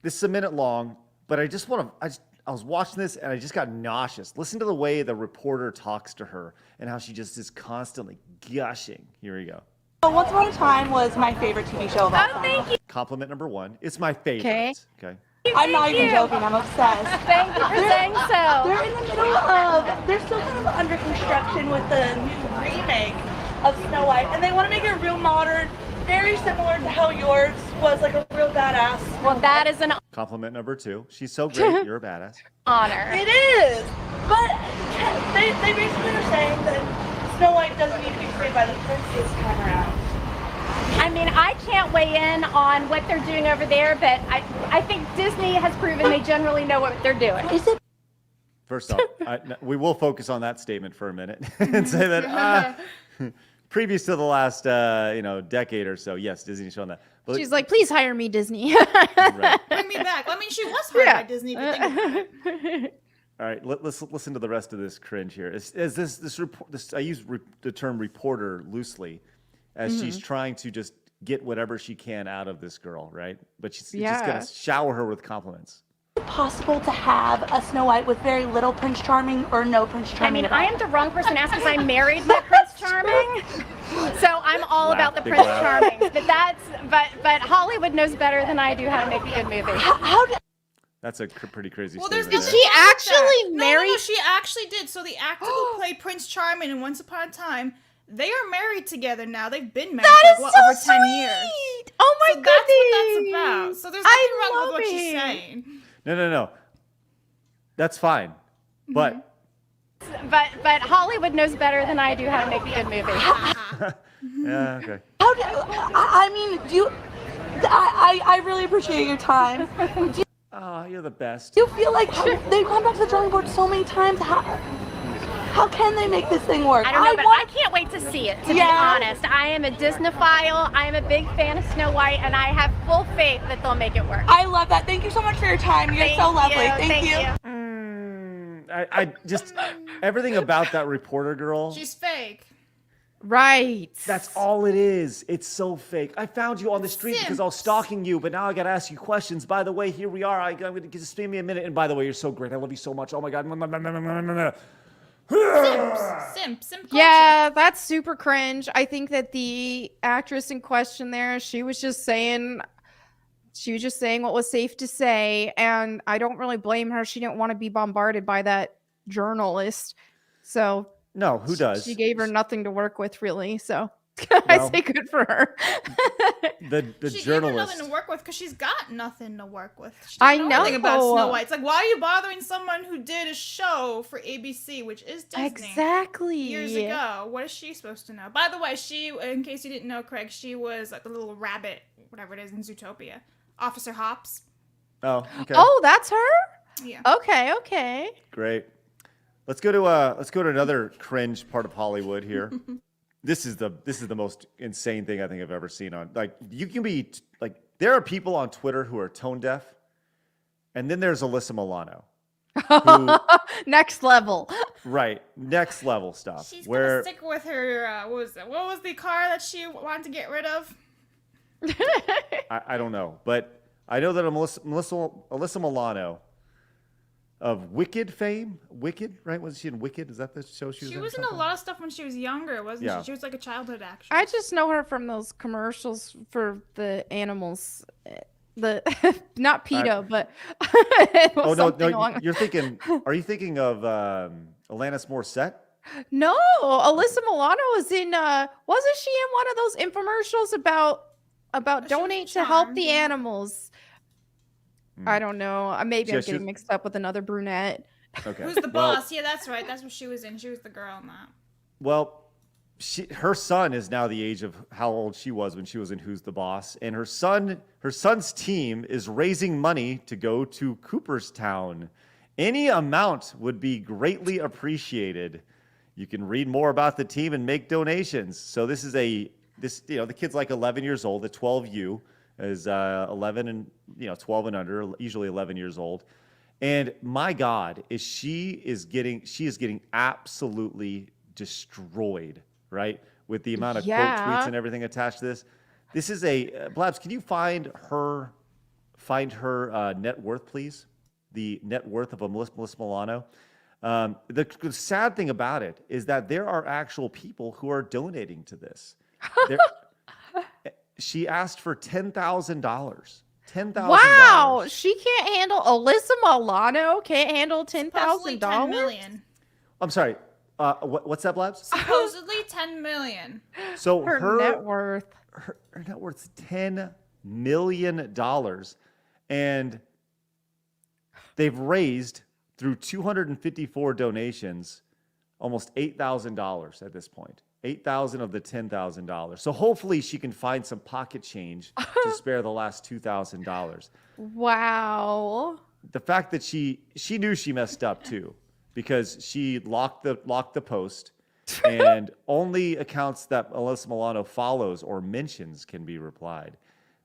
this is a minute long, but I just want to. I was watching this and I just got nauseous. Listen to the way the reporter talks to her and how she just is constantly gushing. Here we go. Once Upon a Time was my favorite TV show of all time. Compliment number one. It's my favorite. Okay. Okay. I'm not even joking. I'm obsessed. Thank you for saying so. They're in the middle of. They're still kind of under construction with the new remake of Snow White, and they want to make it real modern, very similar to how yours was, like a real badass. Well, that is an Compliment number two. She's so great. You're a badass. honor. It is, but they basically are saying that Snow White doesn't need to be saved by the prince this time around. I mean, I can't weigh in on what they're doing over there, but I think Disney has proven they generally know what they're doing. Is it? First off, we will focus on that statement for a minute and say that previous to the last decade or so, yes, Disney's shown that. But She's like, please hire me, Disney. right. Bring me back. I mean, she was hired Yeah. by Disney. If you think about it. All right, let's listen to the rest of this cringe here. Is this report? I use the term reporter loosely, as she's trying to just get whatever she can out of this girl, right? But she's just gonna shower her with compliments. Possible to have a Snow White with very little Prince Charming or no Prince I Charming mean, at all? I am the wrong person to ask because I married my Prince Charming, so I'm all about the big Prince laugh. Charming. But Hollywood knows better than I do how to make a good movie. How did? That's a pretty crazy Well, there's statement. nothing there. She wrong with actually that. married- No, she actually did. So the actor who played Prince Charming in Once Upon a Time, they are married together now. They've been married That for is so over 10 sweet. years. Oh my So goodness. that's what that's about. So there's nothing wrong with love what she's it. saying. No. That's fine, but But Hollywood knows better than I do how to make a good movie. yeah, okay. How did? I mean, do you? I really appreciate your time. Oh, you're the best. Do you feel like they've gone back to the drawing board so many times? How can they make this thing work? I don't know, but I can't wait to see it, to be Yeah. honest. I am a Disneyphile. I am a big fan of Snow White, and I have full faith that they'll make it work. I love that. Thank you so much for your time. You're so lovely. Thank you. I just everything about that reporter girl. She's fake. Right. That's all it is. It's so fake. I found you on the street because I was stalking you, but now I got to ask you questions. By the way, here we are. I'm going to just give me a minute. And by the way, you're so great. I love you so much. Oh my God. Simp culture. Yeah, that's super cringe. I think that the actress in question there, she was just saying what was safe to say, and I don't really blame her. She didn't want to be bombarded by that journalist. So No, who does? she gave her nothing to work with, really. So I Well, say good for her. the She gave her journalist. nothing to work with because she's got nothing to work with. She I doesn't know anything about know. Snow White. It's like, why are you bothering someone who did a show for ABC, which is Disney, Exactly. years ago? What is she supposed to know? By the way, she, in case you didn't know, Craig, she was like the little rabbit, whatever it is, in Zootopia. Officer Hops. Oh, okay. Oh, that's her? Yeah. Okay. Great. Let's go to another cringe part of Hollywood here. This is the most insane thing I think I've ever seen on. Like, you can be like, there are people on Twitter who are tone deaf, and then there's Alyssa Milano, who, Next level. right, next level stuff. She's where gonna stick with her, what was the car that she wanted to get rid of? I don't know, but I know that Alyssa Milano of Wicked fame, Wicked, right? Was she in Wicked? Is that the show she was in? She was in something? a lot of stuff when she was younger, wasn't Yeah. she? She was like a childhood actress. I just know her from those commercials for the animals. The not PETA, but it was Oh something no! along- You're thinking? Are you thinking of Alanis Morissette? No, Alyssa Milano was in. Wasn't she in one of those infomercials about She was donate to Charmed, help the yeah. animals? I don't know. Maybe Yeah, I'm she getting was- mixed up with another brunette. Okay. Who's the Well- boss? Yeah, that's right. That's what she was in. She was the girl in that. Well, her son is now the age of how old she was when she was in Who's the Boss, and her son's team is raising money to go to Cooperstown. Any amount would be greatly appreciated. You can read more about the team and make donations. So the kid's like 11 years old. The 12U is 11 and 12 and under, usually 11 years old. And my God, she is getting absolutely destroyed, right? With the amount of quote tweets and everything attached to this. This is Blabs, can you find her net worth, please? The net worth of Melissa Milano. The sad thing about it is that there are actual people who are donating to this. She asked for $10,000. $10,000. Wow, she can't handle. Alyssa Milano can't handle Supposedly $10 $10,000. million. I'm sorry. What's that, Blabs? Supposedly $10 million. So Her net worth. her net worth's $10 million, and they've raised through 254 donations almost $8,000 at this point. $8,000 of the $10,000. So hopefully she can find some pocket change to spare the last $2,000. Wow. The fact that she knew she messed up too, because she locked the post, and only accounts that Alyssa Milano follows or mentions can be replied.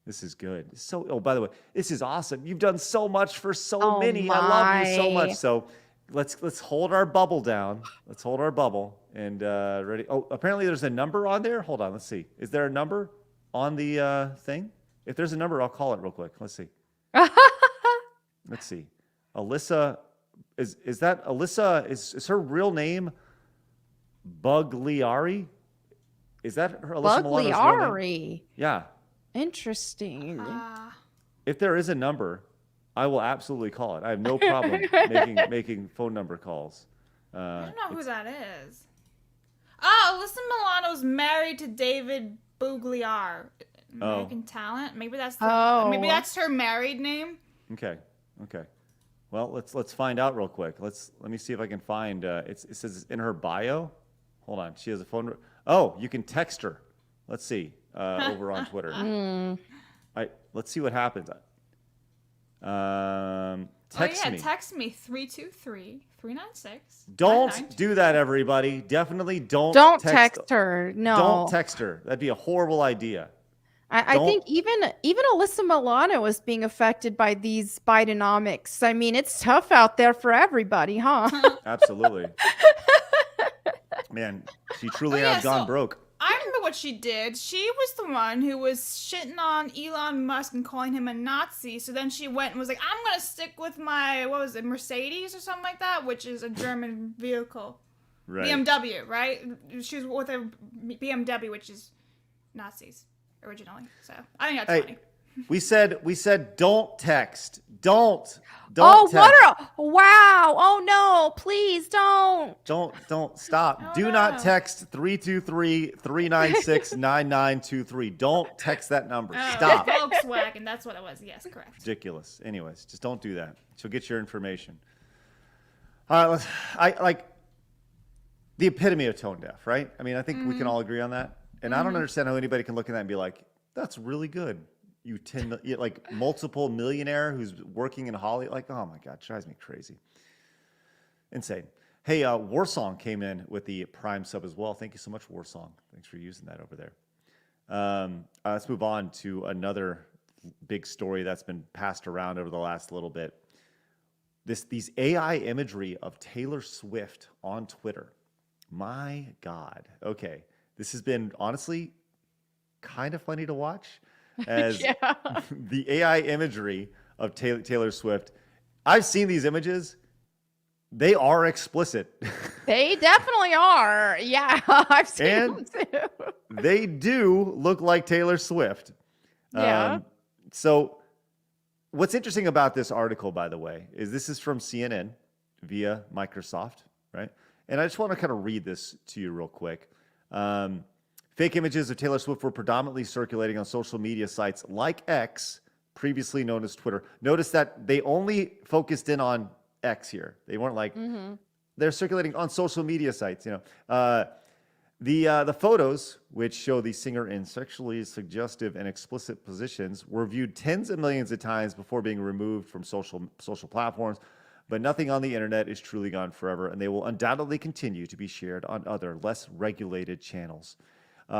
This is good. Oh, by the way, this is awesome. You've done so much for so many. I love you so my. much. So let's hold our bubble down. Let's hold our bubble and ready. Oh, apparently there's a number on there. Hold on. Let's see. Is there a number on the thing? If there's a number, I'll call it real quick. Let's see. Let's see. Alyssa, is that Alyssa? Is her real name Bugliari? Is that her Alyssa Milano's real name? Bugliari. Yeah. Interesting. If there is a number, I will absolutely call it. I have no problem making phone number calls. I don't know who that is. Oh, Alyssa Milano's married to David Bugliar. American Talent. Maybe that's maybe that's her married name. Okay. Well, let's find out real quick. Let me see if I can find. It says it's in her bio. Hold on. She has a phone. Oh, you can text her. Let's see. Over on Twitter. Let's see what happens. Text me. Text me 323-396. Don't do that, everybody. Definitely don't text her. No. Don't text her. That'd be a horrible idea. I think even Alyssa Milano is being affected by these Bidenomics. I mean, it's tough out there for everybody, huh? Absolutely. Man, she truly has gone broke. I remember what she did. She was the one who was shitting on Elon Musk and calling him a Nazi. So then she went and was like, I'm going to stick with my, what was it, Mercedes or something like that, which is a German vehicle. Right. BMW, right? She was with a BMW, which is Nazis originally. So I think that's funny. We said don't text. Don't Oh, text. wow. Oh no, please don't. Don't stop. Oh, Do not text 323-396-9923. Don't text that number. Oh, Stop. Volkswagen. That's what it was. Yes, correct. Ridiculous. Anyways, just don't do that. She'll get your information. All right, I like the epitome of tone deaf, right? I mean, I think we can all agree on that. And I don't understand how anybody can look at that and be like, that's really good. You like multiple millionaire who's working in Hollywood. Like, oh my God, drives me crazy. Insane. Hey, Warsong came in with the Prime sub as well. Thank you so much, Warsong. Thanks for using that over there. Let's move on to another big story that's been passed around over the last little bit. These AI imagery of Taylor Swift on Twitter. My God. Okay. This has been honestly kind of funny to watch as the AI imagery of Taylor Swift. I've seen these images. They are explicit. They definitely are. Yeah, I've seen them too. They do look like Taylor Swift. Yeah. So what's interesting about this article, by the way, is this is from CNN via Microsoft, right? And I just want to kind of read this to you real quick. Fake images of Taylor Swift were predominantly circulating on social media sites like X, previously known as Twitter. Notice that they only focused in on X here. They weren't like, they're circulating on social media sites, you know. The photos, which show the singer in sexually suggestive and explicit positions, were viewed tens of millions of times before being removed from social platforms. But nothing on the internet is truly gone forever, and they will undoubtedly continue to be shared on other, less regulated channels.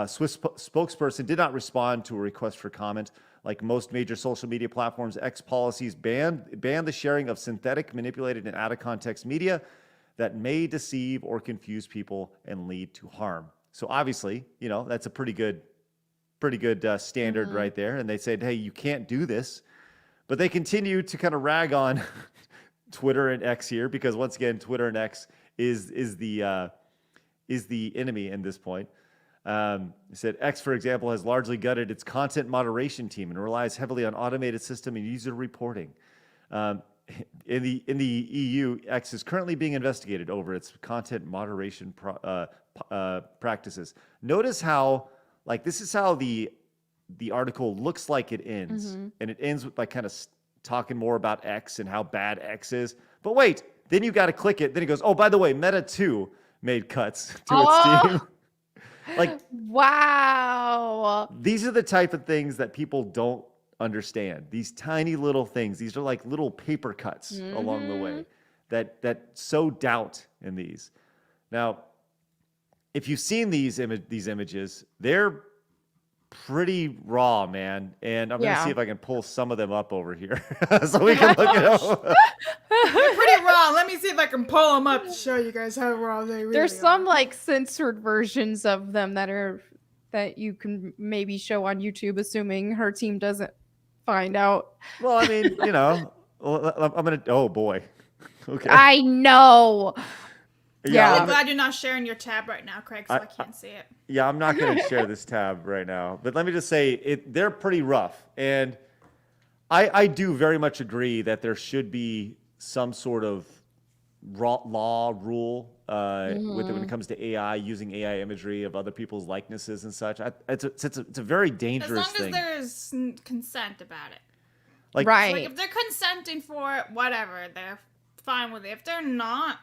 Swiss spokesperson did not respond to a request for comment. Like most major social media platforms, X policies ban the sharing of synthetic, manipulated, and out-of-context media that may deceive or confuse people and lead to harm. So obviously, you know, that's a pretty good standard right there. And they said, hey, you can't do this. But they continue to kind of rag on Twitter and X here because once again, Twitter and X is the enemy in this point. It said X, for example, has largely gutted its content moderation team and relies heavily on automated system and user reporting. In the EU, X is currently being investigated over its content moderation practices. Notice how, like, this is how the article looks like it ends, and it ends with like kind of talking more about X and how bad X is. But wait, then you got to click it. Then it goes, oh, by the way, Meta 2 made cuts to its team. Like, wow. These are the type of things that people don't understand. These tiny little things. These are like little paper cuts along the way that sow doubt in these. Now, if you've seen these images, they're pretty raw, man. And I'm going to see if I can pull some of them up over here so we can look at them. They're pretty raw. Let me see if I can pull them up to show you guys how raw they really There's are. some like censored versions of them that you can maybe show on YouTube, assuming her team doesn't find out. Well, I mean, you know, I'm going to, oh boy. Okay. I know. Yeah, I'm glad you're not sharing your tab right now, Craig, so I can't see it. Yeah, I'm not going to share this tab right now. But let me just say, they're pretty rough. And I do very much agree that there should be some sort of law rule when it comes to AI, using AI imagery of other people's likenesses and such. It's a very dangerous thing. As long as there's consent about it. Like, Like, if they're consenting for it, whatever, they're fine with it. If they're not,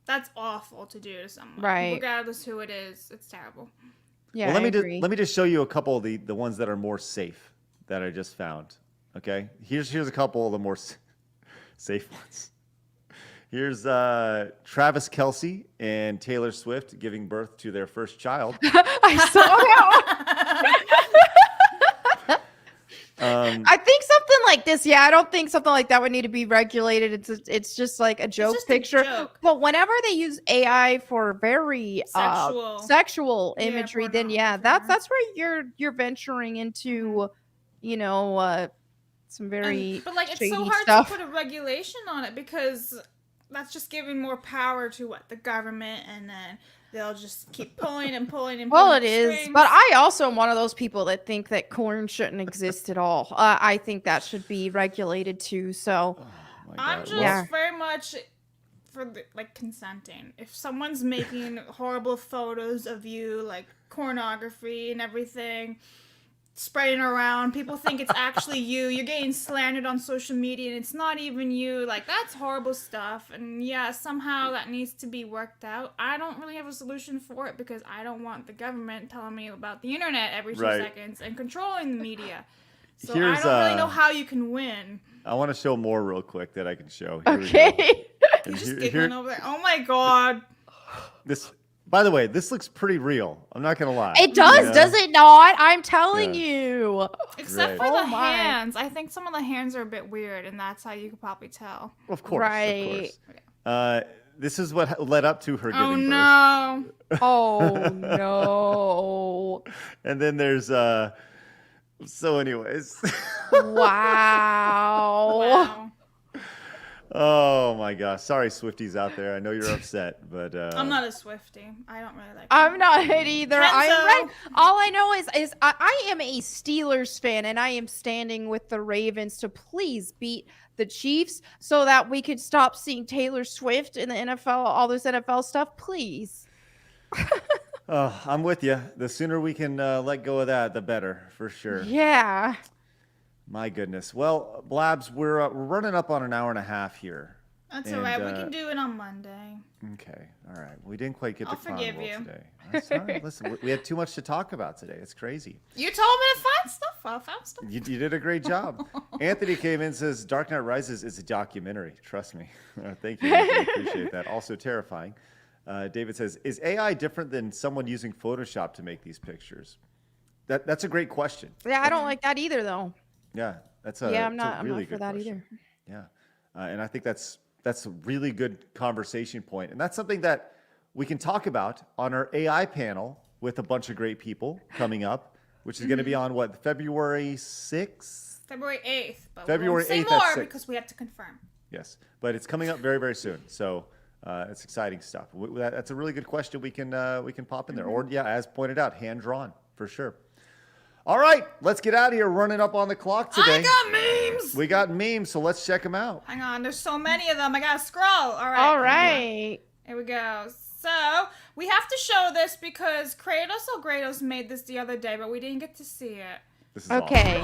that's awful to do to someone. Right. Regardless who it is, it's terrible. Yeah, well, let me just show you a couple of the ones that are more safe that I just found. Okay, here's a couple of the more safe ones. Here's Travis Kelce and Taylor Swift giving birth to their first child. I saw that. I think something like this, I don't think something like that would need to be regulated. It's just like a joke picture. But whenever they use AI for very sexual imagery, then that's where you're venturing into, you know, some very but like it's so shady hard stuff. to put a regulation on it because that's just giving more power to the government, and then they'll just keep pulling and pulling and pulling. Well, it is, strings. but I also am one of those people that think that corn shouldn't exist at all. I think that should be regulated too. So I'm just very much for consenting. If someone's making horrible photos of you, like pornography and everything, spreading around, people think it's actually you. You're getting slandered on social media, and it's not even you. Like, that's horrible stuff. And yeah, somehow that needs to be worked out. I don't really have a solution for it because I don't want the government telling me about the internet every 2 seconds and controlling the media. So I don't really know how you can win. I want to show more real quick that I can show. Here okay. You're just giggling over there. Oh my god. This, by the way, this looks pretty real. I'm not gonna lie. It does, does it not? I'm telling you. Except for the hands. I think some of the hands are a bit weird, and that's how you could probably tell. Of course. Right. Of course. This is what led up to her giving birth. Oh no. Oh no. And then there's so anyways. Wow. Oh my gosh. Sorry, Swifties out there. I know you're upset, but I'm not a Swiftie. I don't really like I'm not it either. Kenzo. All I know is I am a Steelers fan, and I am standing with the Ravens to please beat the Chiefs so that we could stop seeing Taylor Swift in the NFL, all this NFL stuff, please. I'm with you. The sooner we can let go of that, the better, for sure. Yeah. My goodness. Well, Blabs, we're running up on an hour and a half here. That's all right. We can do it on Monday. Okay. All right. We didn't quite get to forgive Palworld you. today. That's all right. Listen, we had too much to talk about today. It's crazy. You told me to find stuff. I found stuff. You did a great job. Anthony came in and says, Dark Knight Rises is a documentary. Trust me. Thank you. I appreciate that. Also terrifying. David says, is AI different than someone using Photoshop to make these pictures? That's a great question. Yeah, I don't like that either, though. Yeah, I'm not really for good that question. either. Yeah, and I think that's a really good conversation point, and that's something that we can talk about on our AI panel with a bunch of great people coming up, which is going to be on February 6th? February 8th. But February we 8th won't say at more 6. because we have to confirm. Yes, but it's coming up very, very soon. So it's exciting stuff. That's a really good question. We can pop in there, or as pointed out, hand drawn for sure. All right, let's get out of here. Running up on the clock today. I got memes. We got memes, so let's check them out. Hang on, there's so many of them. I gotta scroll. All right. Here we go. So we have to show this because Kratos or Grados made this the other day, but we didn't get to see it. This is okay.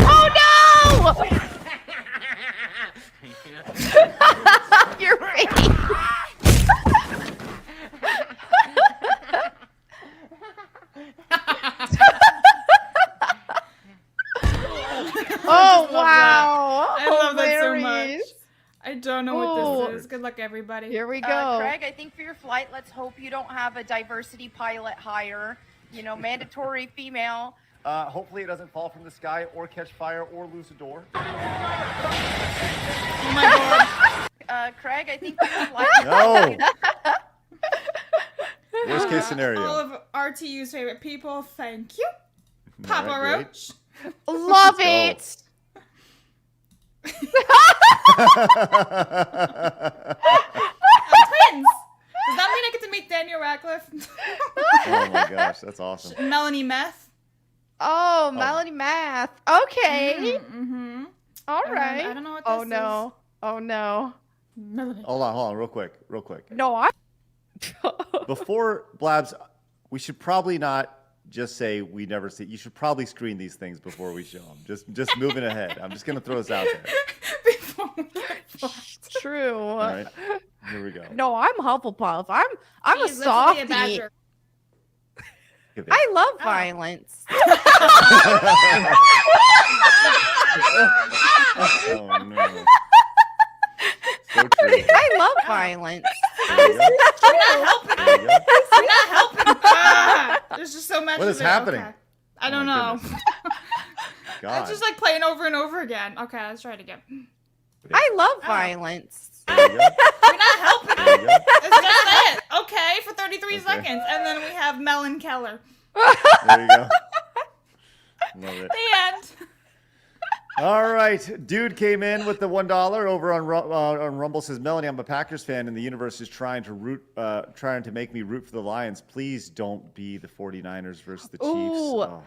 Oh no! Your face. Oh wow! I love that so much. I don't know what this is. Good luck, everybody. Here we go. Craig, I think for your flight, let's hope you don't have a diversity pilot hire. You know, mandatory female. Hopefully it doesn't fall from the sky or catch fire or lose a door. Oh my god. Craig, I think for your flight. No. Worst case scenario. All of RTU's favorite people, thank you. Papa Right, Roach. Love it. Twins. Does that mean I get to meet Daniel Radcliffe? Oh my gosh, that's awesome. Melanie Meth. Oh, Melanie Math. Okay. Mm-hmm. All right. I don't know what this is. Oh no. Melanie. Hold on, real quick. No, I. Before Blabs, we should probably not just say we never see. You should probably screen these things before we show them. Just moving ahead. I'm just gonna throw this out there. True. All right, here we go. No, I'm Hufflepuff. I'm Jeez, a softie. badger. I love violence. Oh no. So true. I love violence. There you go. I'm not helping. There you go. I'm not helping. There's just so much. What of is it. happening? Okay. I don't my know. goodness. It's God. just like playing over and over again. Okay, let's try it again. I love violence. There you go. You're not helping. There you go. It's just it. Okay, for 33 seconds. And then we have Melon Keller. There you go. Love it. The end. All right, dude came in with the $1 over on Rumble. Says, Melanie, I'm a Packers fan, and the universe is trying to make me root for the Lions. Please don't be the 49ers versus the Chiefs. Ooh. Oh.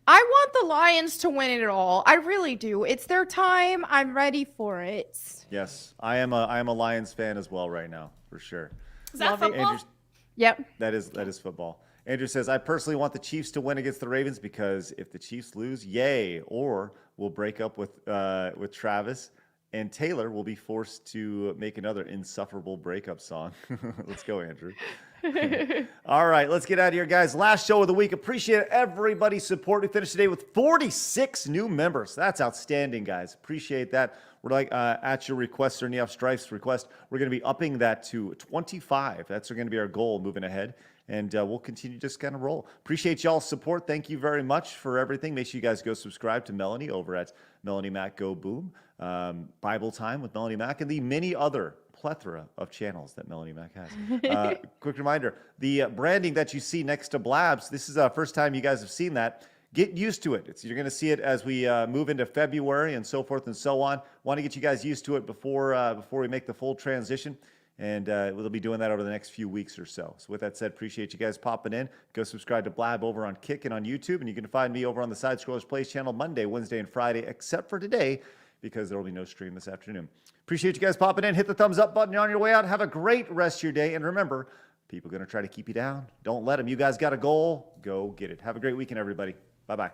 I want the Lions to win it all. I really do. It's their time. I'm ready for it. Yes, I am a Lions fan as well right now, for sure. Is that football? Andrew's, Yep. that is football. Andrew says, I personally want the Chiefs to win against the Ravens because if the Chiefs lose, yay, or we'll break up with Travis and Taylor will be forced to make another insufferable breakup song. Let's go, Andrew. All right, let's get out of here, guys. Last show of the week. Appreciate everybody's support. We finished today with 46 new members. That's outstanding, guys. Appreciate that. We're like at your request, or Neof Strife's request, we're going to be upping that to 25. That's going to be our goal moving ahead. And we'll continue to just kind of roll. Appreciate y'all's support. Thank you very much for everything. Make sure you guys go subscribe to Melanie over at Melanie Mac Go Boom, Bible Time with Melanie Mac, and the many other plethora of channels that Melanie Mac has. Quick reminder, the branding that you see next to Blabs, this is the first time you guys have seen that. Get used to it. You're going to see it as we move into February and so forth and so on. Want to get you guys used to it before we make the full transition. And we'll be doing that over the next few weeks or so. So with that said, appreciate you guys popping in. Go subscribe to Blab over on Kick and on YouTube. And you can find me over on the Side Scrollers Plays channel Monday, Wednesday, and Friday, except for today, because there will be no stream this afternoon. Appreciate you guys popping in. Hit the thumbs up button on your way out. Have a great rest of your day. And remember, people are going to try to keep you down. Don't let them. You guys got a goal. Go get it. Have a great weekend, everybody. Bye-bye.